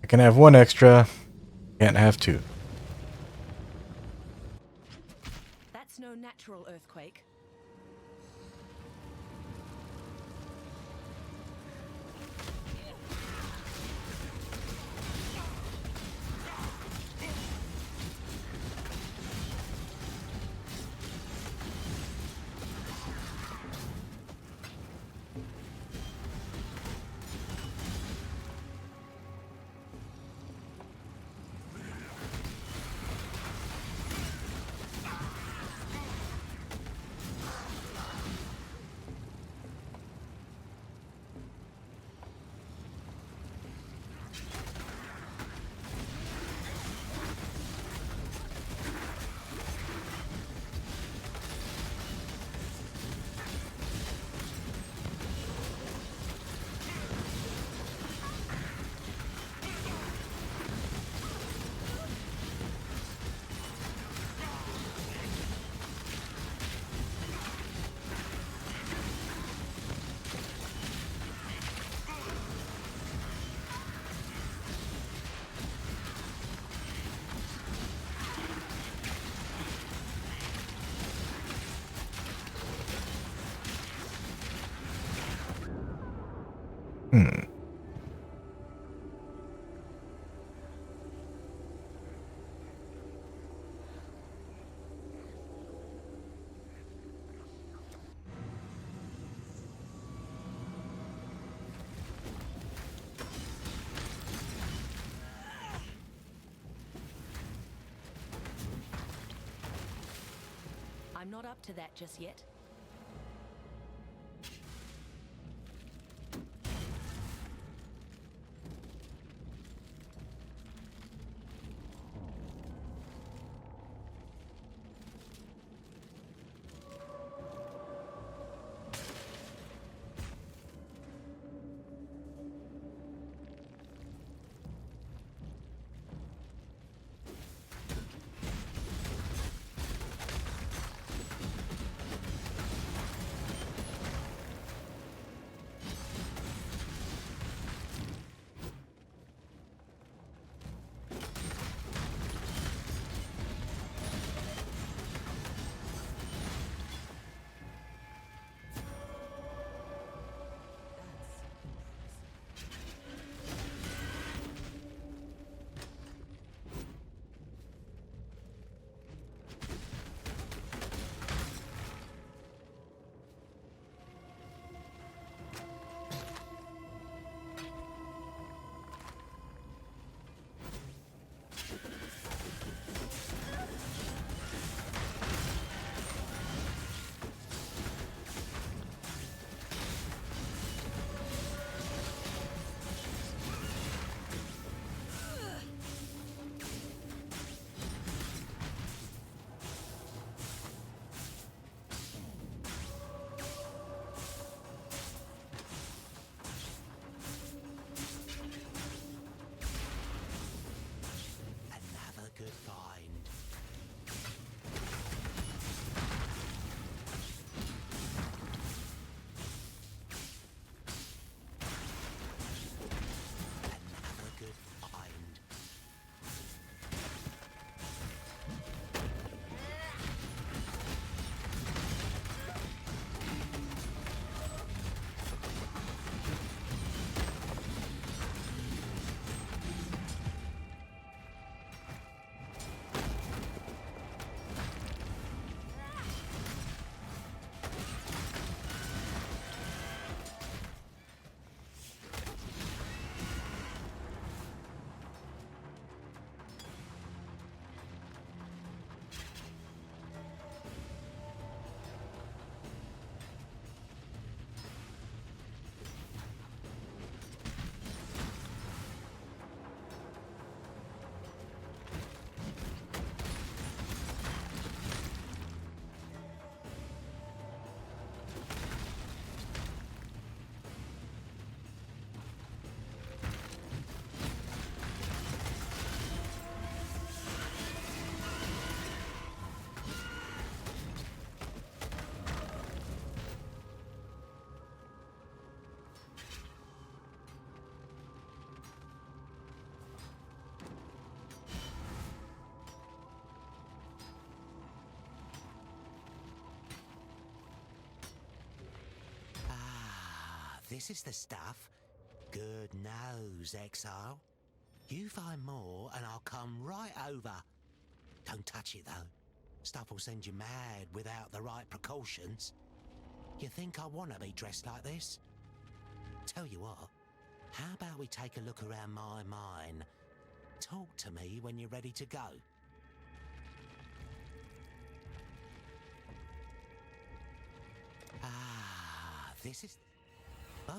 I can have one extra, can't have two. That's no natural earthquake. Hmm. I'm not up to that just yet. this is the stuff, good knows, Exile. You find more and I'll come right over. Don't touch it though. Stuff will send you mad without the right precautions. You think I want to be dressed like this? Tell you what, how about we take a look around my mine? Talk to me when you're ready to go. Ah, this is... Bye.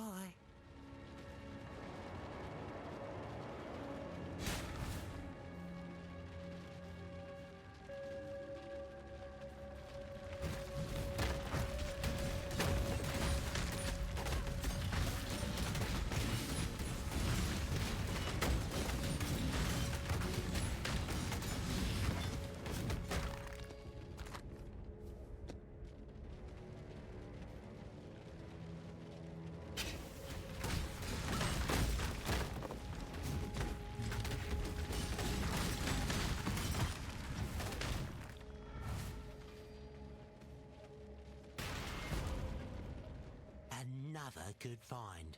Another good find.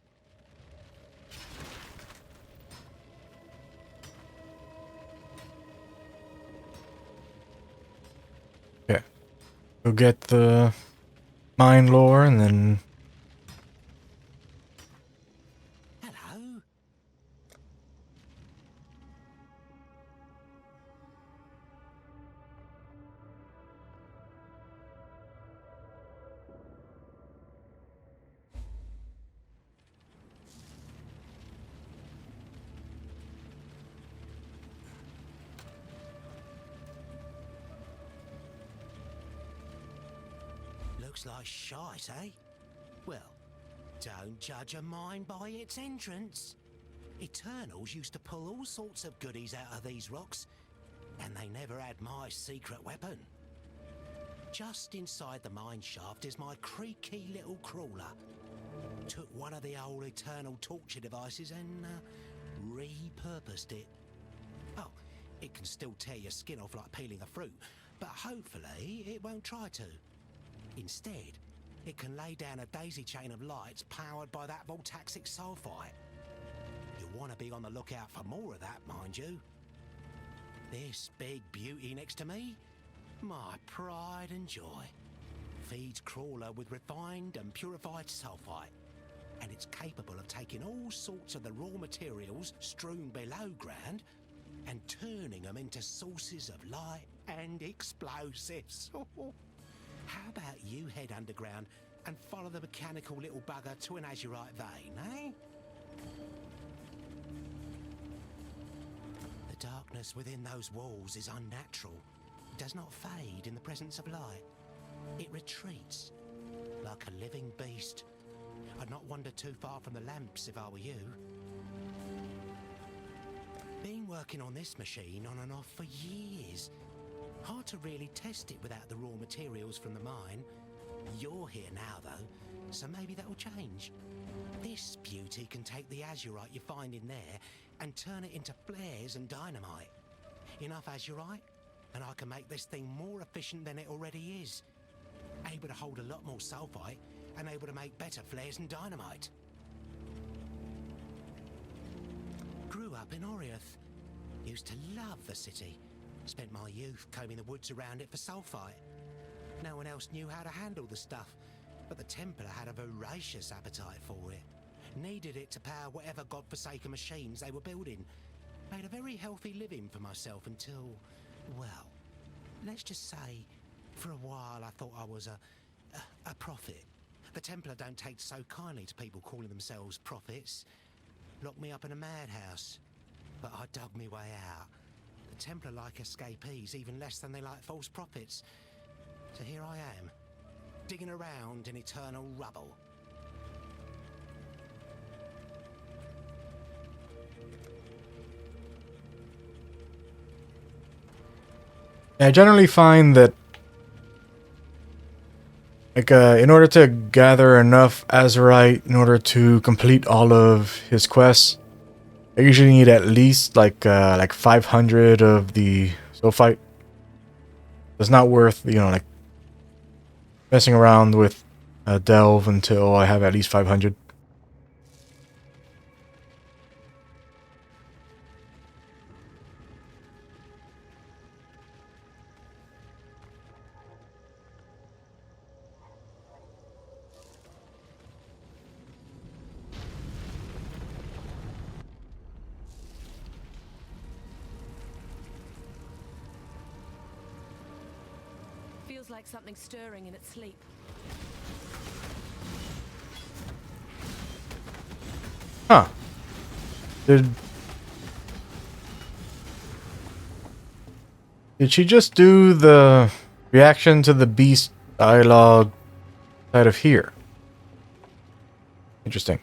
Okay. Go get the mine lore and then... Hello? Looks like shite, eh? Well, don't judge a mine by its entrance. Eternals used to pull all sorts of goodies out of these rocks, and they never had my secret weapon. Just inside the mine shaft is my creaky little crawler. Took one of the old Eternal torture devices and repurposed it. Oh, it can still tear your skin off like peeling a fruit, but hopefully it won't try to. Instead, it can lay down a daisy chain of lights powered by that voltaxic sulfite. You'll want to be on the lookout for more of that, mind you. This big beauty next to me, my pride and joy, feeds Crawler with refined and purified sulfite, and it's capable of taking all sorts of the raw materials strewn below ground and turning them into sources of light and explosives. How about you head underground and follow the mechanical little bugger to an azurite vein, eh? The darkness within those walls is unnatural. It does not fade in the presence of light. It retreats like a living beast. I'd not wander too far from the lamps if I were you. Been working on this machine on and off for years. Hard to really test it without the raw materials from the mine. You're here now, though, so maybe that'll change. This beauty can take the azurite you find in there and turn it into flares and dynamite. Enough azurite, and I can make this thing more efficient than it already is. Able to hold a lot more sulfite and able to make better flares and dynamite. Grew up in Oriath. Used to love the city. Spent my youth combing the woods around it for sulfite. No one else knew how to handle the stuff, but the Templar had a voracious appetite for it. Needed it to power whatever godforsaken machines they were building. Made a very healthy living for myself until, well, let's just say, for a while I thought I was a prophet. The Templar don't take so kindly to people calling themselves prophets. Locked me up in a madhouse, but I dug me way out. The Templar like escapees even less than they like false prophets. So here I am, digging around in eternal rubble. I generally find that, like, in order to gather enough azurite in order to complete all of his quests, I usually need at least like 500 of the sulfite. It's not worth, like messing around with Delve until I have at least 500. Feels like something stirring in its sleep. Huh. Did she just do the reaction to the beast dialogue out of here? Interesting.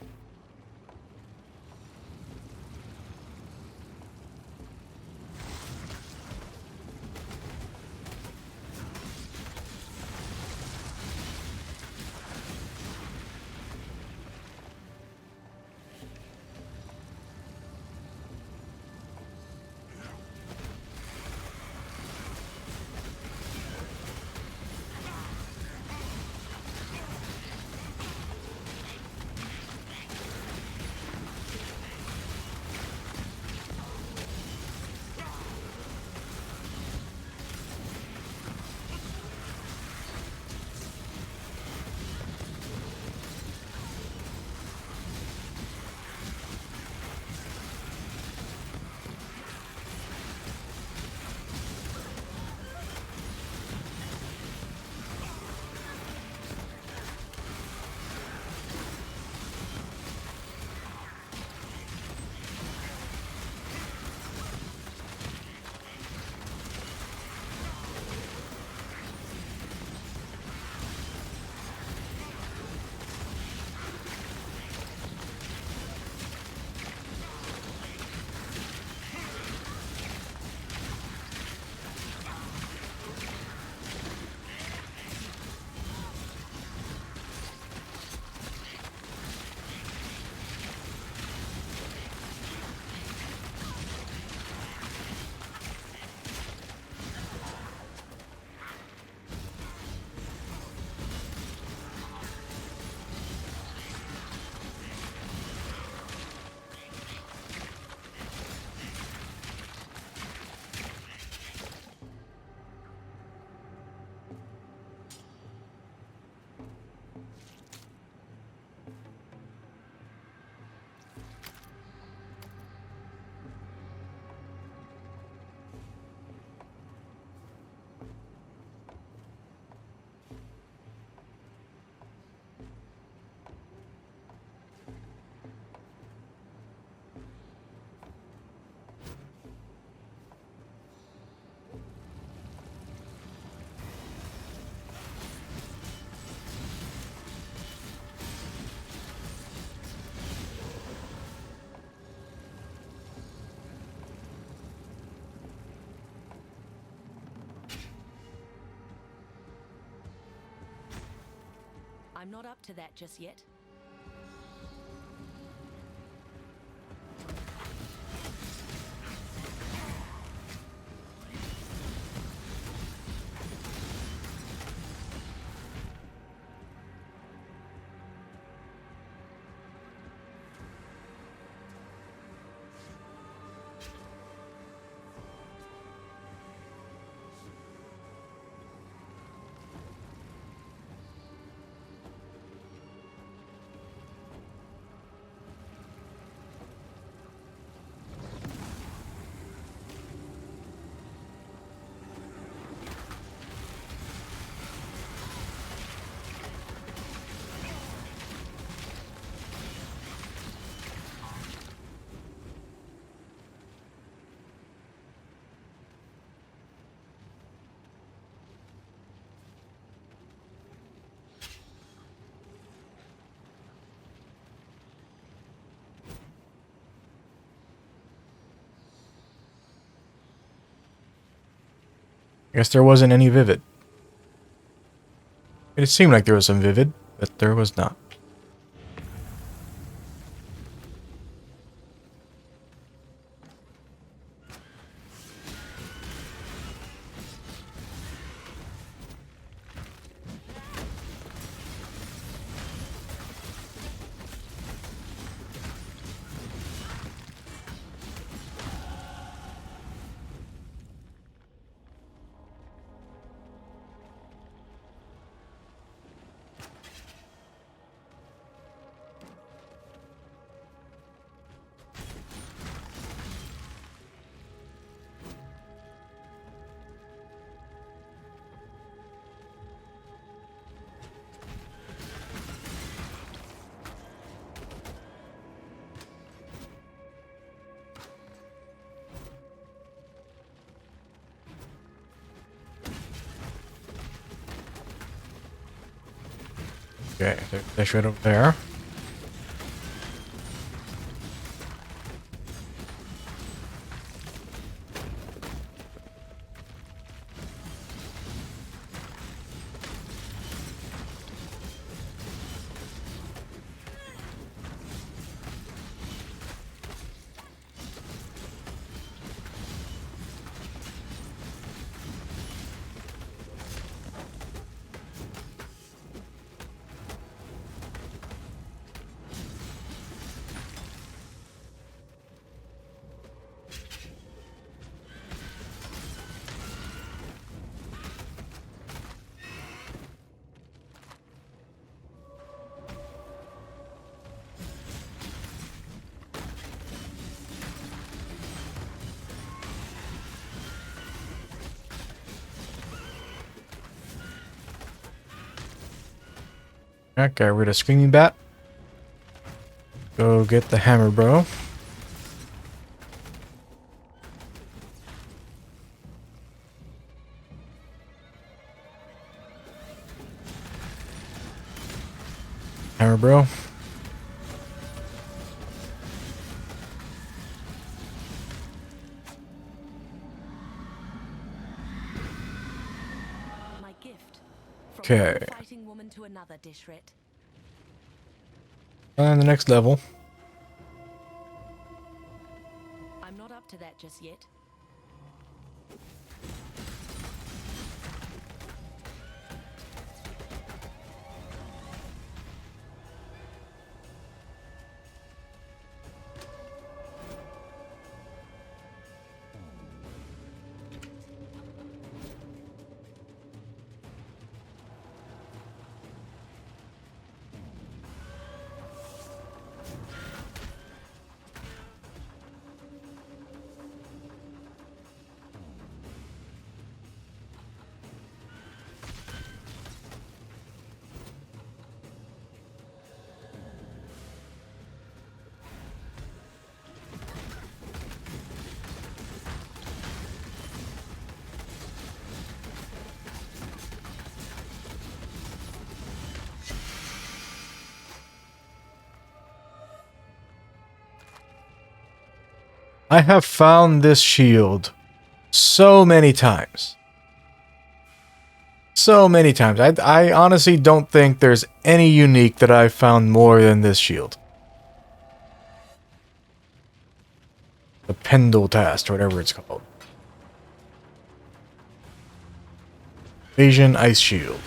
I'm not up to that just yet. I guess there wasn't any Vivid. It seemed like there was some Vivid, but there was not. Okay, that's right over there. Alright, got rid of Screaming Bat. Go get the hammer, bro. Hammer, bro. My gift. From Okay. one fighting woman to another, Dishrit. And the next level. I'm not up to that just yet. I have found this shield so many times. So many times. I honestly don't think there's any unique that I've found more than this shield. The Pendle Tast, or whatever it's called. Asian Ice Shield.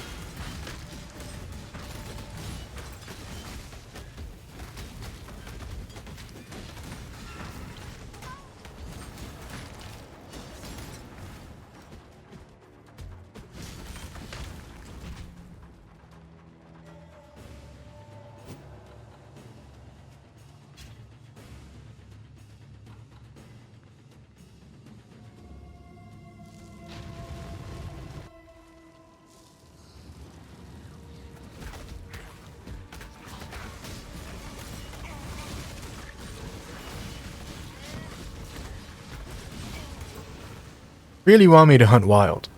Really want me to hunt wild.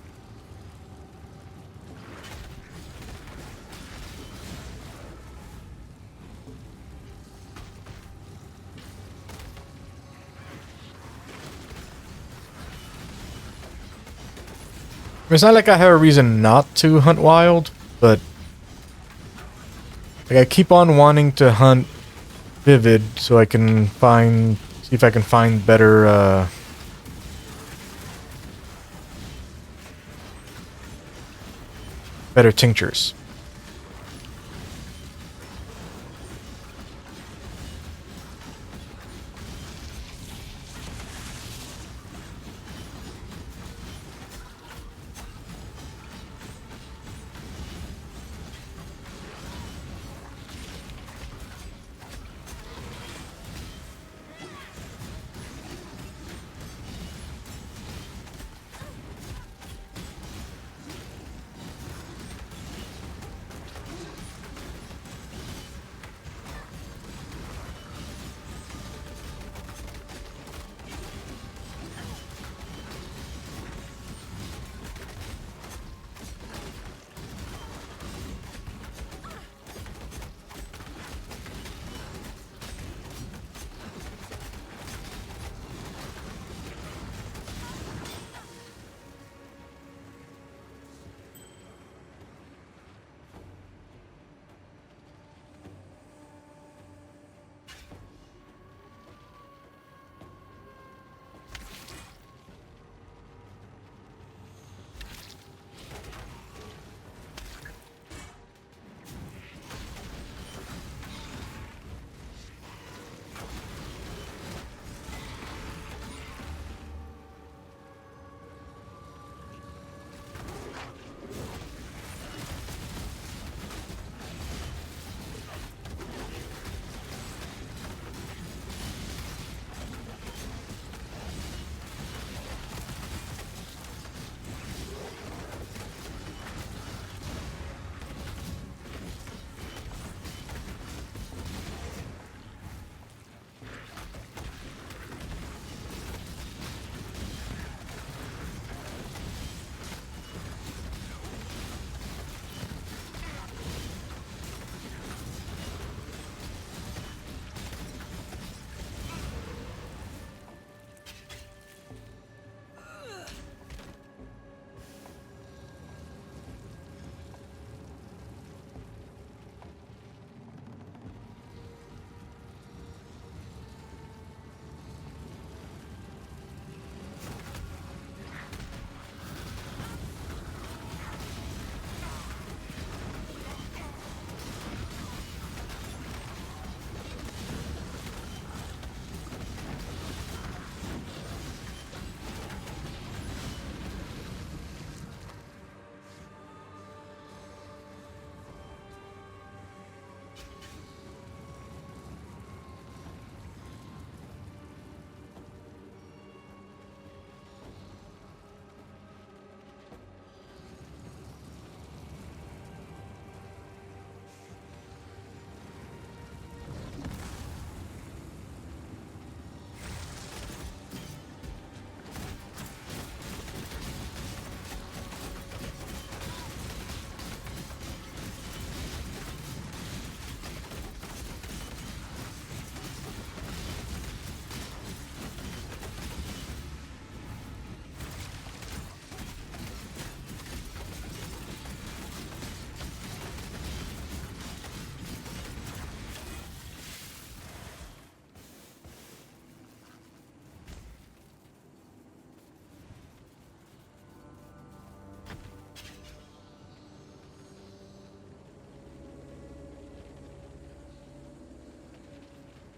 It's not like I have a reason not to hunt wild, but like I keep on wanting to hunt vivid so I can see if I can find better better tinctures.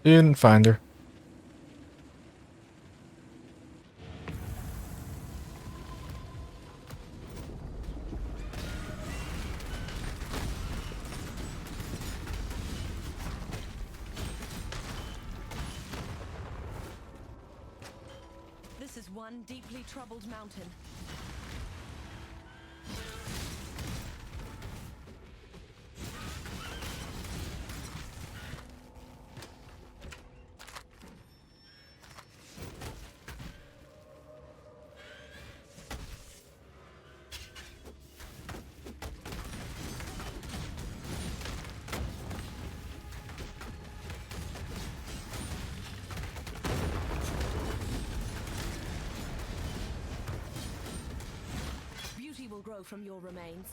Didn't find her. This is one deeply troubled mountain. Beauty will grow from your remains.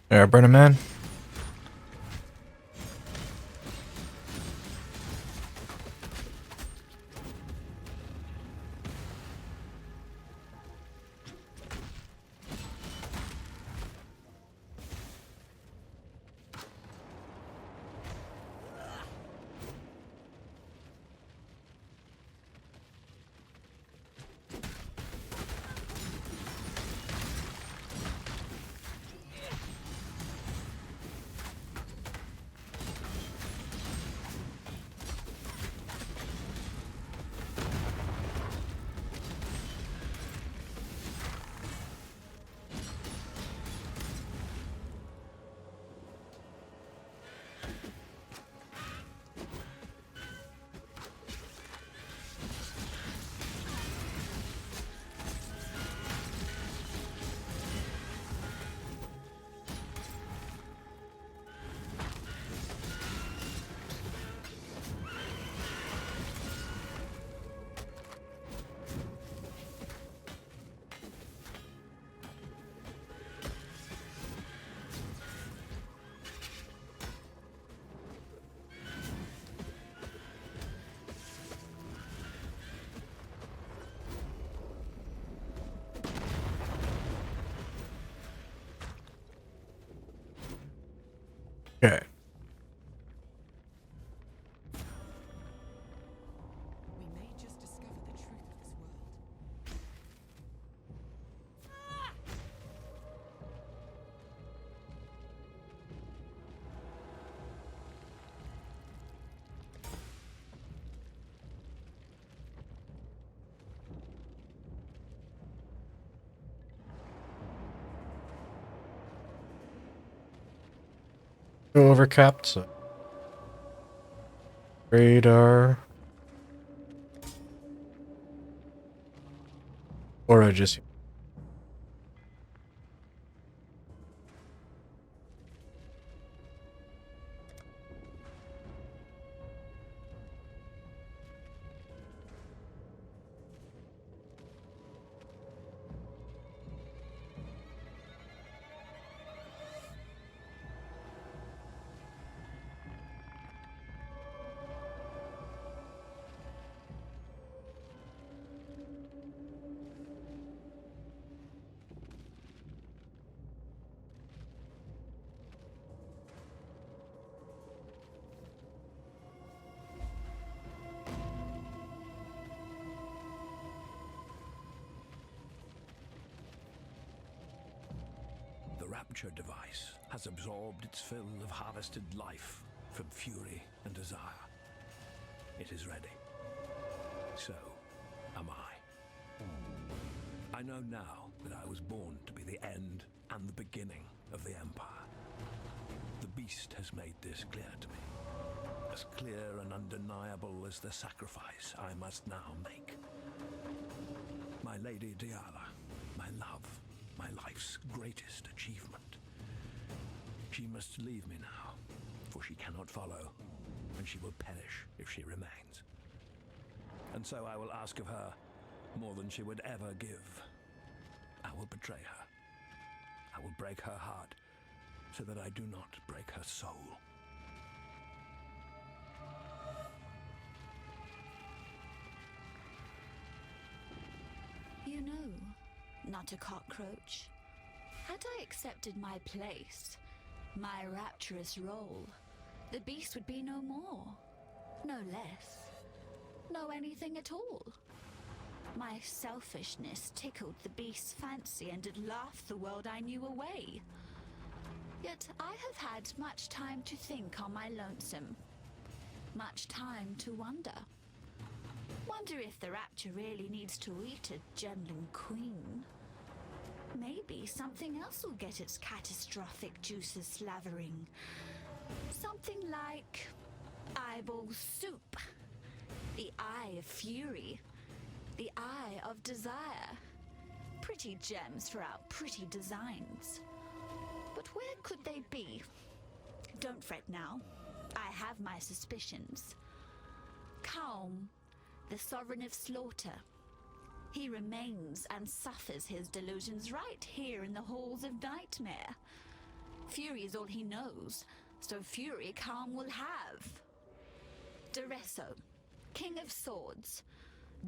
Alright, Brennan man. Okay. We may just discover the truth of this world. Go overcapped, so radar. Or I just Rapture device has absorbed its fill of harvested life from fury and desire. It is ready. So am I. I know now that I was born to be the end and the beginning of the Empire. The beast has made this clear to me. As clear and undeniable as the sacrifice I must now make. My Lady Diala, my love, my life's greatest achievement. She must leave me now, for she cannot follow, and she will perish if she remains. And so I will ask of her more than she would ever give. I will betray her. I will break her heart, so that I do not break her soul. You know, not a cockroach. Had I accepted my place, my rapturous role, the beast would be no more, no less, no anything at all. My selfishness tickled the beast's fancy and it laughed the world I knew away. Yet I have had much time to think on my lonesome, much time to wonder. Wonder if the Rapture really needs to eat a gemling queen. Maybe something else will get its catastrophic juices slavering. Something like eyeball soup, the eye of fury, the eye of desire. Pretty gems for our pretty designs. But where could they be? Don't fret now. I have my suspicions. Calm, the sovereign of slaughter. He remains and suffers his delusions right here in the halls of Nightmare. Fury is all he knows, so fury Calm will have. Duresso, king of swords,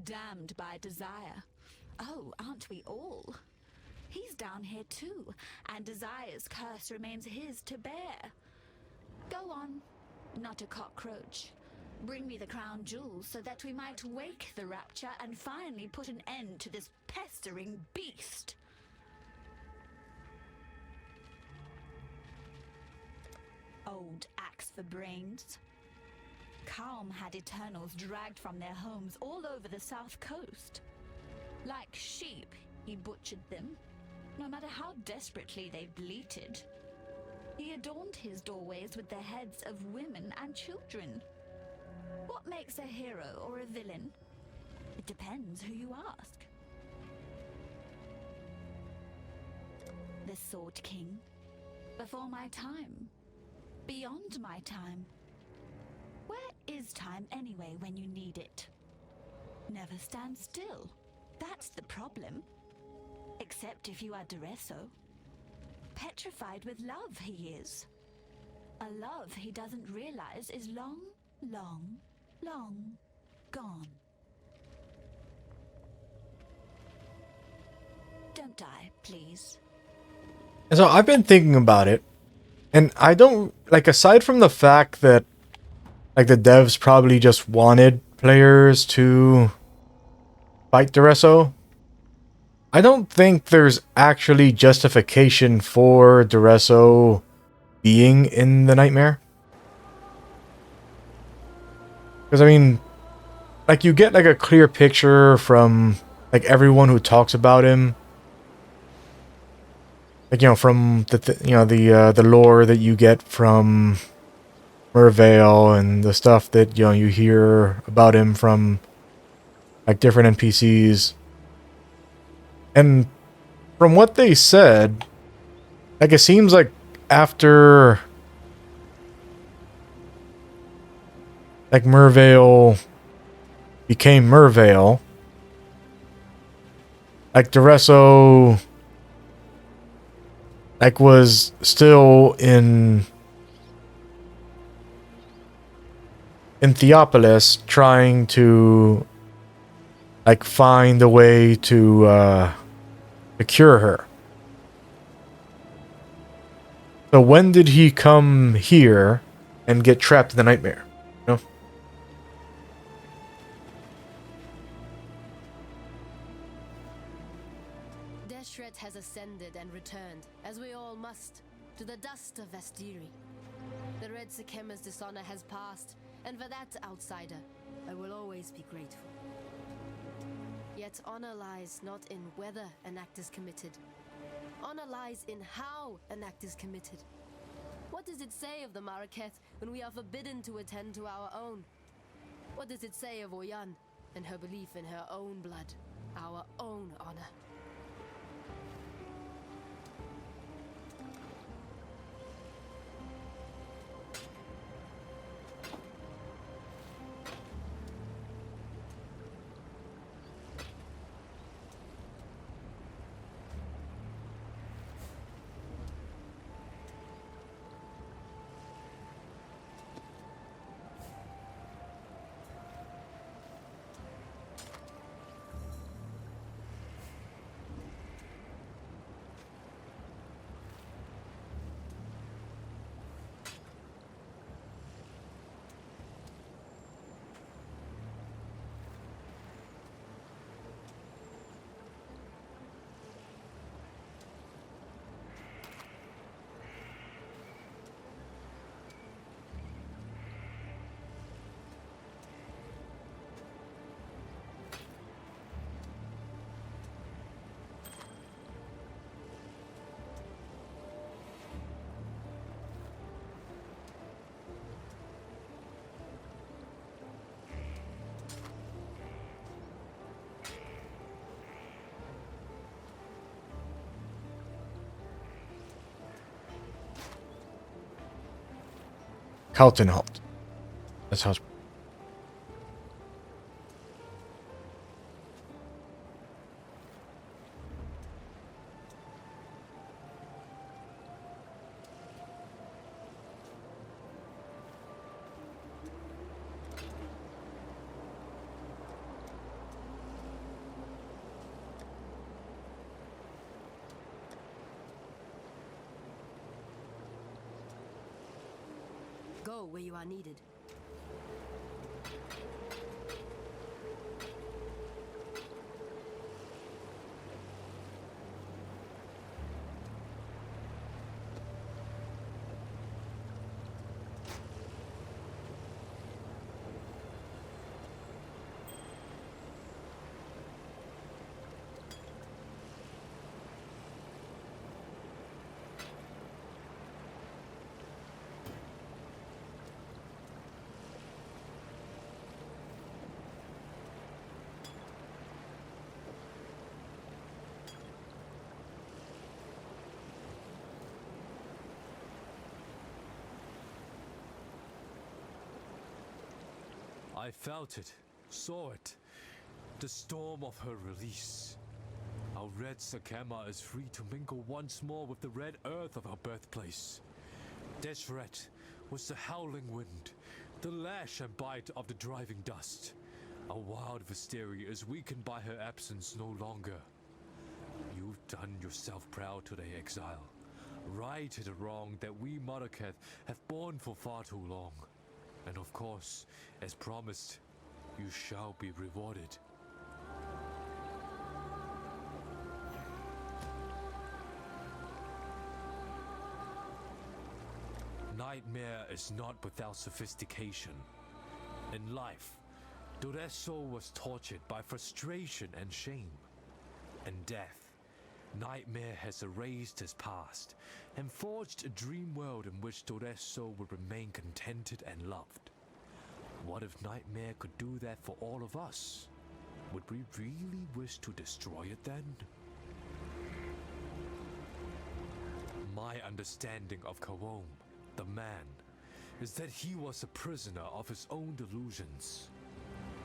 damned by desire. Oh, aren't we all? He's down here too, and desire's curse remains his to bear. Go on, not a cockroach. Bring me the crown jewels so that we might wake the Rapture and finally put an end to this pestering beast. Old axe for brains. Calm had Eternals dragged from their homes all over the south coast. Like sheep, he butchered them, no matter how desperately they bleated. He adorned his doorways with the heads of women and children. What makes a hero or a villain? It depends who you ask. The Sword King. Before my time. Beyond my time. Where is time anyway when you need it? Never stand still. That's the problem. Except if you are Duresso. Petrified with love he is. A love he doesn't realize is long, long gone. Don't die, please. And so I've been thinking about it, and I don't, like, aside from the fact that, like, the devs probably just wanted players to fight Duresso, I don't think there's actually justification for Duresso being in the Nightmare. Because, I mean, like, you get, like, a clear picture from, like, everyone who talks about him. Like, you know, from the lore that you get from Mervale and the stuff that, you know, you hear about him from, like, different NPCs. And from what they said, like, it seems like after, like, Mervale became Mervale, like, Duresso, like, was still in Theopolis trying to, like, find a way to cure her. So when did he come here and get trapped in the Nightmare? You know? There Deshret has ascended and returned, as we all must, to the dust of Vestiri. The Red Sekema's dishonor has passed, and for that, outsider, I will always be grateful. Yet honor lies not in whether an act is committed. Honor lies in how an act is committed. What does it say of the Maraketh when we are forbidden to attend to our own? What does it say of Oyan and her belief in her own blood, our own honor? Kaltenhalt. That's how it's. Go where you are needed. I felt it, saw it. The storm of her release. Our red Sekema is free to mingle once more with the red earth of our birthplace. Deshret was the howling wind, the lash and bite of the driving dust. Our wild Vestiri is weakened by her absence no longer. You've done yourself proud today, Exile. Righted a wrong that we Maraketh have borne for far too long. And of course, as promised, you shall be rewarded. Nightmare is not without sophistication. In life, Doresso was tortured by frustration and shame. In death, Nightmare has erased his past and forged a dream world in which Doresso would remain contented and loved. What if Nightmare could do that for all of us? Would we really wish to destroy it then? My understanding of Kawom, the man, is that he was a prisoner of his own delusions.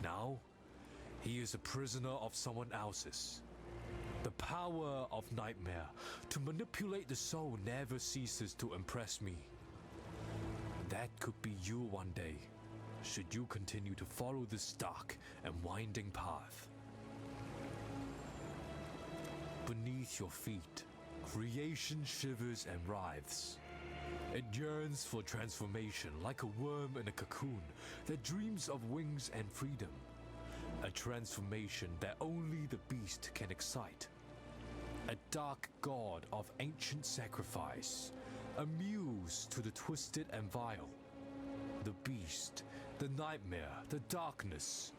Now, he is a prisoner of someone else's. The power of Nightmare to manipulate the soul never ceases to impress me. That could be you one day, should you continue to follow this dark and winding path. Beneath your feet, creation shivers and writhes. It yearns for transformation like a worm in a cocoon that dreams of wings and freedom. A transformation that only the beast can excite. a dark god of ancient sacrifice, a muse to the twisted and vile. The beast, the nightmare, the darkness,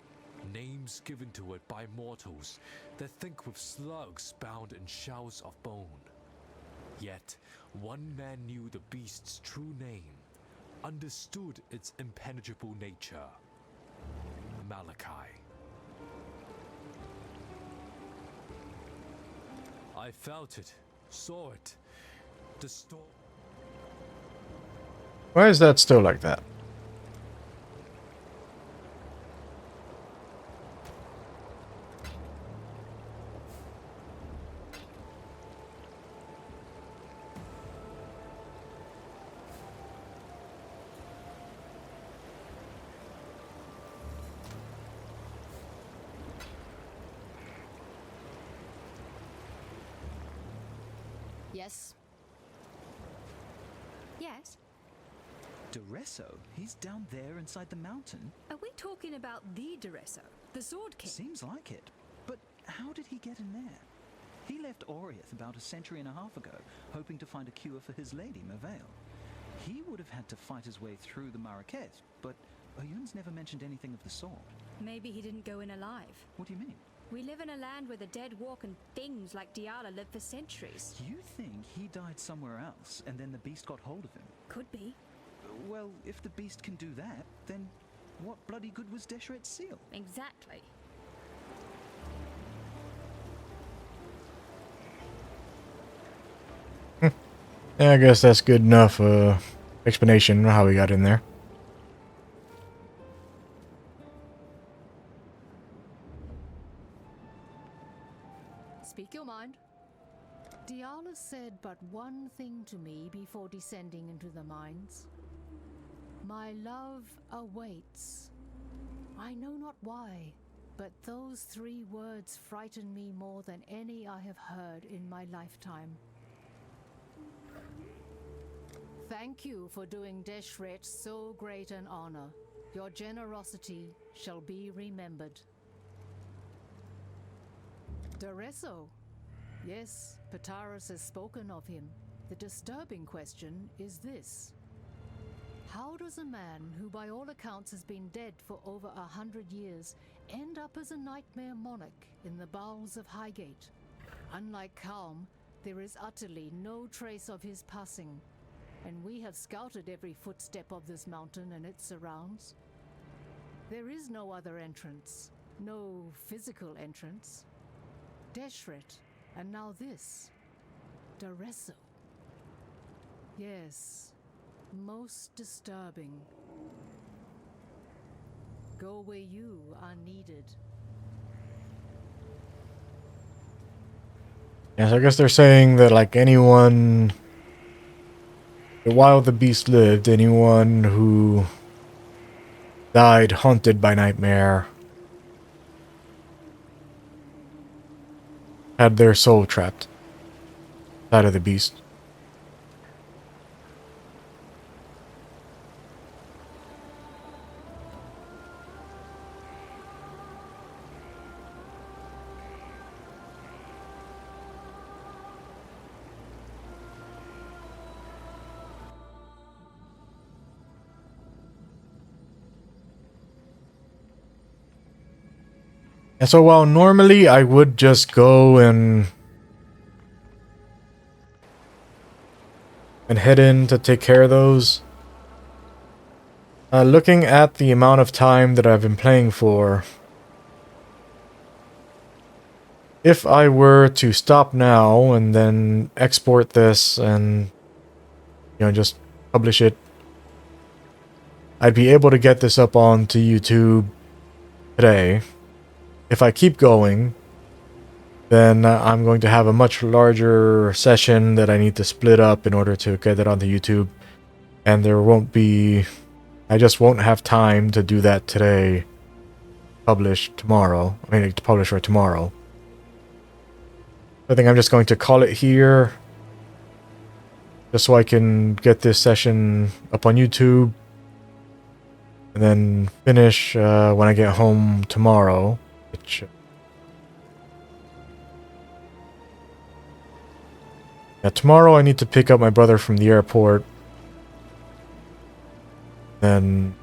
names given to it by mortals that think with slugs bound in shells of bone. Yet, one man knew the beast's true name, understood its impenetrable nature. Malachi. I felt it, saw it. The storm. Why is that still like that? Yes? Yes? Duresso? He's down there inside the mountain? Are we talking about the Duresso, the Sword King? Seems like it. But how did he get in there? He left Oriath about a century and a half ago, hoping to find a cure for his lady, Merveil. He would have had to fight his way through the Marrakech, but Oyun's never mentioned anything of the sort. Maybe he didn't go in alive. What do you mean? We live in a land where the dead walk and things like Diala lived for centuries. You think he died somewhere else, and then the beast got hold of him? Could be. Well, if the beast can do that, then what bloody good was Deshret's seal? Exactly. Yeah, I guess that's good enough explanation of how we got in there. Speak your mind. Diala said but one thing to me before descending into the mines. My love awaits. I know not why, but those 3 words frighten me more than any I have heard in my lifetime. Thank you for doing Deshret so great an honor. Your generosity shall be remembered. Duresso. Yes, Pataris has spoken of him. The disturbing question is this. How does a man who by all accounts has been dead for over 100 years end up as a nightmare monarch in the bowels of Highgate? Unlike Calm, there is utterly no trace of his passing, and we have scouted every footstep of this mountain and its surrounds. There is no other entrance, no physical entrance. Deshret, and now this. Duresso. Yes, most disturbing. Go where you are needed. Yes, I guess they're saying that like anyone, while the beast lived, anyone who died haunted by nightmare had their soul trapped inside of the beast. And so while normally I would just go and head in to take care of those, looking at the amount of time that I've been playing for, if I were to stop now and then export this and, you know, just publish it, I'd be able to get this up onto YouTube today. If I keep going, then I'm going to have a much larger session that I need to split up in order to get it onto YouTube. And there won't be... I just won't have time to do that today. Publish tomorrow. I mean, to publish for tomorrow. I think I'm just going to call it here. Just so I can get this session up on YouTube. And then finish when I get home tomorrow. Which Yeah, tomorrow I need to pick up my brother from the airport. Then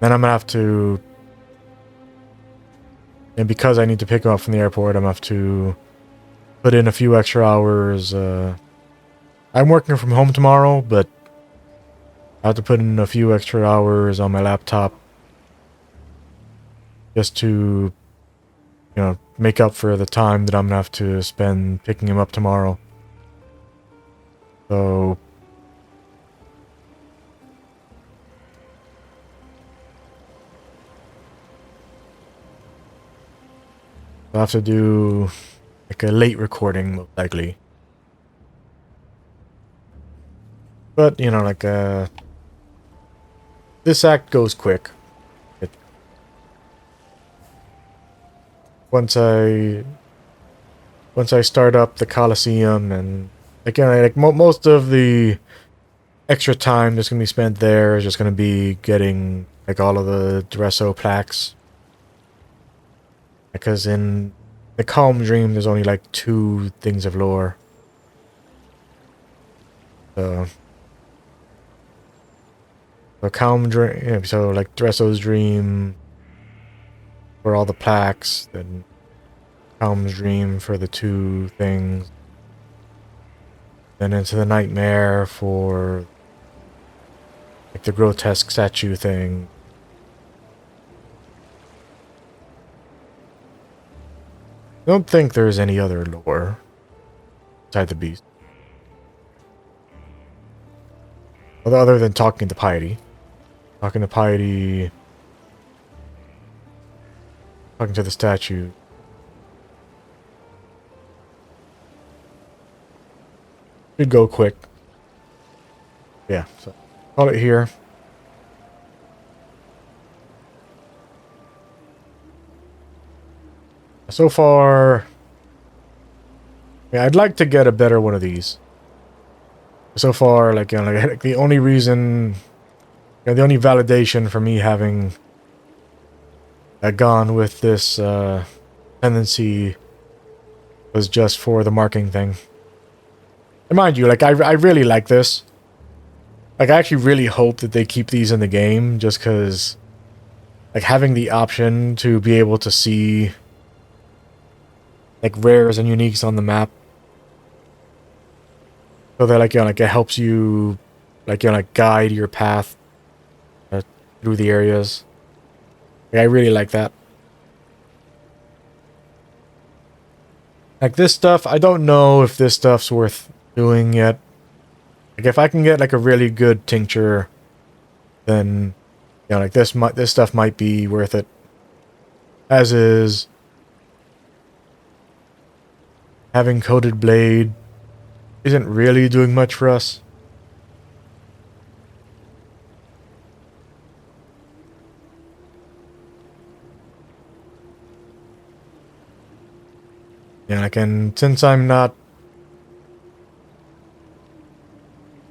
I'm gonna have to, and because I need to pick him up from the airport, I'm gonna have to put in a few extra hours. I'm working from home tomorrow, but I have to put in a few extra hours on my laptop just to, make up for the time that I'm gonna have to spend picking him up tomorrow. So I'll have to do like a late recording, most likely. But, this act goes quick. Once I start up the Coliseum, and again, most of the extra time that's gonna be spent there is just gonna be getting like all of the Dresso plaques. Because in the Calm Dream, there's only like 2 things of lore. So Calm Dream, yeah, so like Dresso's Dream for all the plaques, then Calm's Dream for the 2 things, then into the Nightmare for like the grotesque statue thing. I don't think there's any other lore beside the beast. Other than talking to Piety. Talking to Piety. Talking to the statue. Should go quick. Yeah, so call it here. So far, yeah, I'd like to get a better one of these. So far, like the only reason, the only validation for me having gone with this tendency was just for the marking thing. And mind you, like I really like this. Like I actually really hope that they keep these in the game, just because, like, having the option to be able to see like rares and uniques on the map, so that like it helps you like guide your path through the areas. Like, I really like that. Like this stuff, I don't know if this stuff's worth doing yet. Like if I can get like a really good tincture, then like this stuff might be worth it. As is, having Coated Blade isn't really doing much for us. Yeah, since I'm not...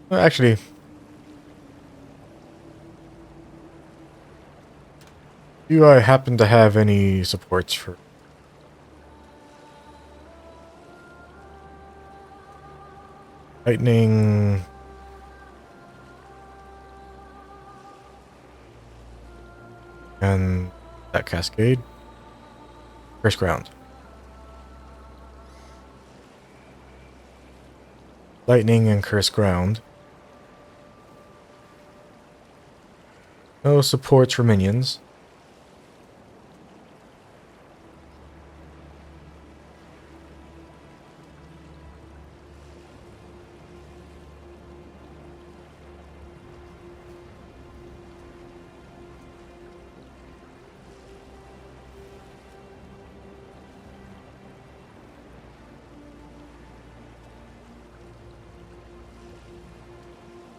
Well, actually... Do I happen to have any supports for... Lightning... And that Cascade? Curse Ground. Lightning and Curse Ground. No supports for minions.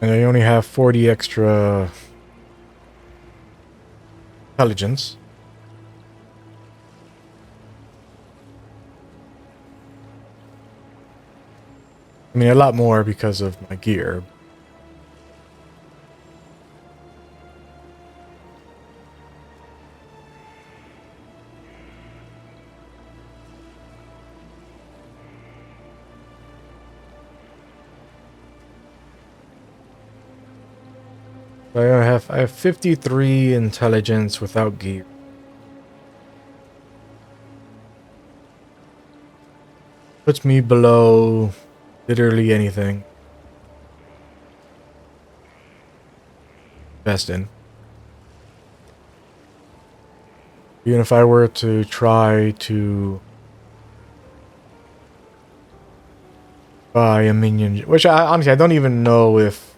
And I only have 40 extra intelligence. I mean, a lot more because of my gear. I have 53 intelligence without gear. Puts me below literally anything. Best in. Even if I were to try to buy a minion, which I honestly I don't even know if.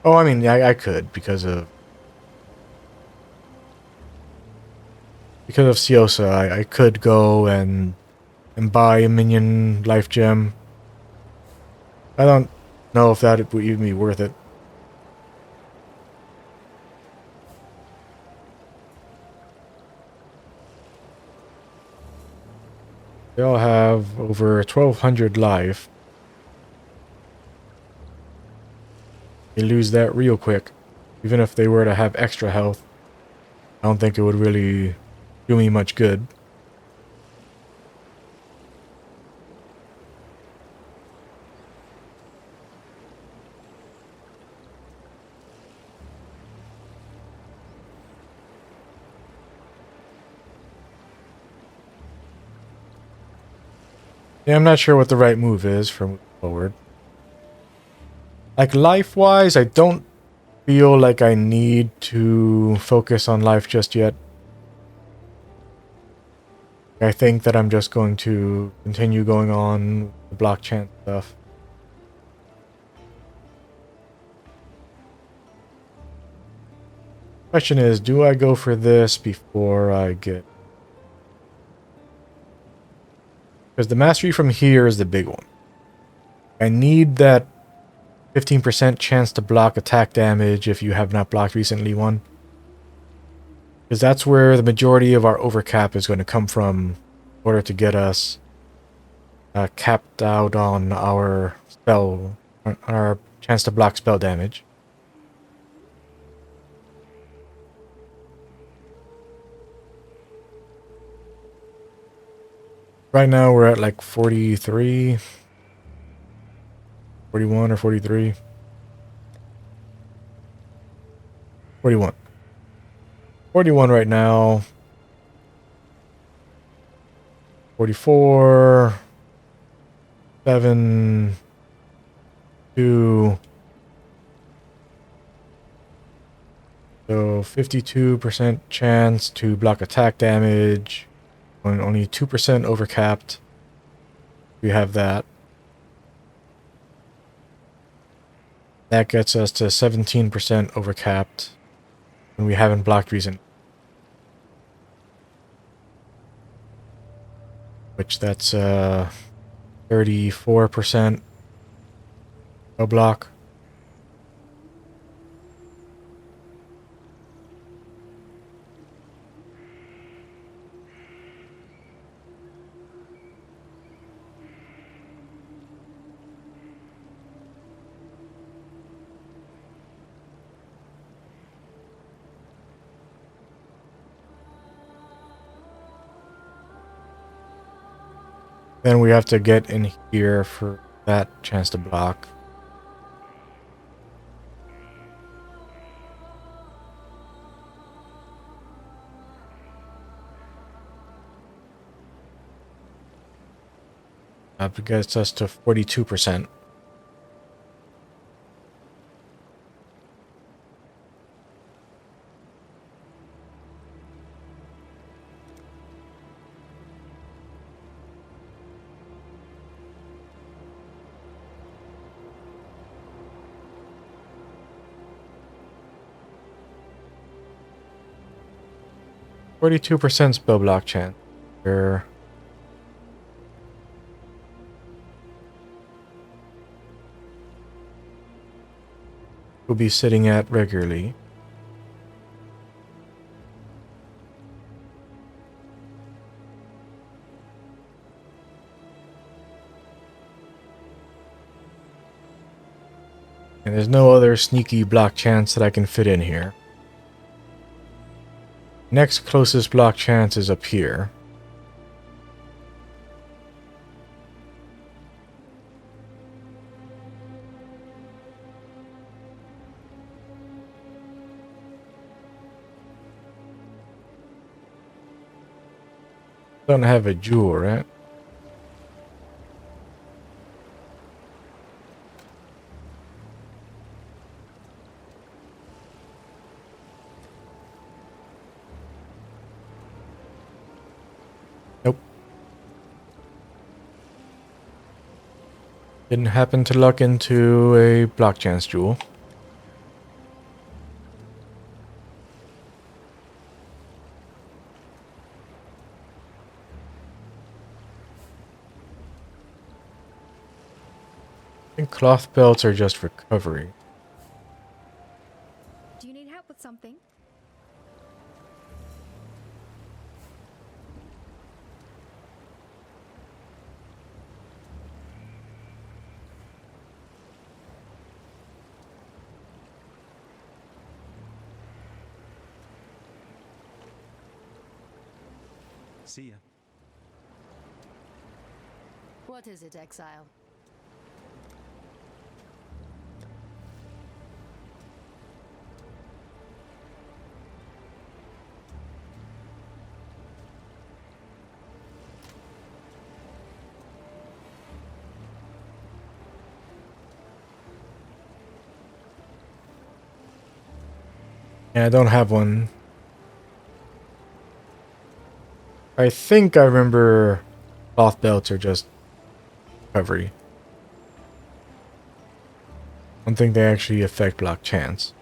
Oh, I mean, I could because of Siosa. I could go and buy a minion life gem. I don't know if that would even be worth it. They all have over 1200 life. You lose that real quick. Even if they were to have extra health, I don't think it would really do me much good. Yeah, I'm not sure what the right move is for moving forward. Like, life-wise, I don't feel like I need to focus on life just yet. I think that I'm just going to continue going on with the block chant stuff. Question is, do I go for this before I get... Because the mastery from here is the big one. I need that 15% chance to block attack damage if you have not blocked recently one. Because that's where the majority of our overcap is going to come from in order to get us capped out on our spell, on our chance to block spell damage. Right now we're at like 43, 41 or 43. 41. 41 right now. 44, 7, 2. So 52% chance to block attack damage. Only 2% overcapped. We have that. That gets us to 17% overcapped. And we haven't blocked recent. Which that's 34% a block. Then we have to get in here for that chance to block. That gets us to 42%. %, spell block chance. Here. We'll be sitting at regularly. And there's no other sneaky block chance that I can fit in here. Next closest block chance is up here. Don't have a jewel, right? Nope. Didn't happen to luck into a block chance jewel. I think cloth belts are just recovery. Do you need help with something? See ya. What is it, Exile? Yeah, I don't have one. I think I remember cloth belts are just recovery. I don't think they actually affect block chance.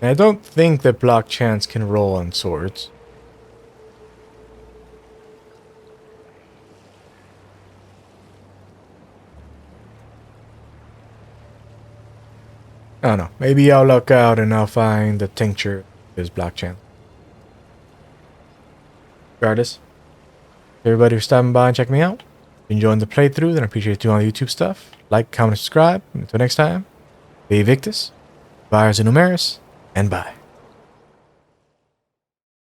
I don't think that block chance can roll on swords. I don't know. Maybe I'll luck out and I'll find the tincture is block chance. Regardless, everybody who's stopping by and checking me out. Enjoying the playthrough, then I appreciate doing all the YouTube stuff. Like, comment, subscribe. Until next time, be Victus, Virus and Numeris, and bye.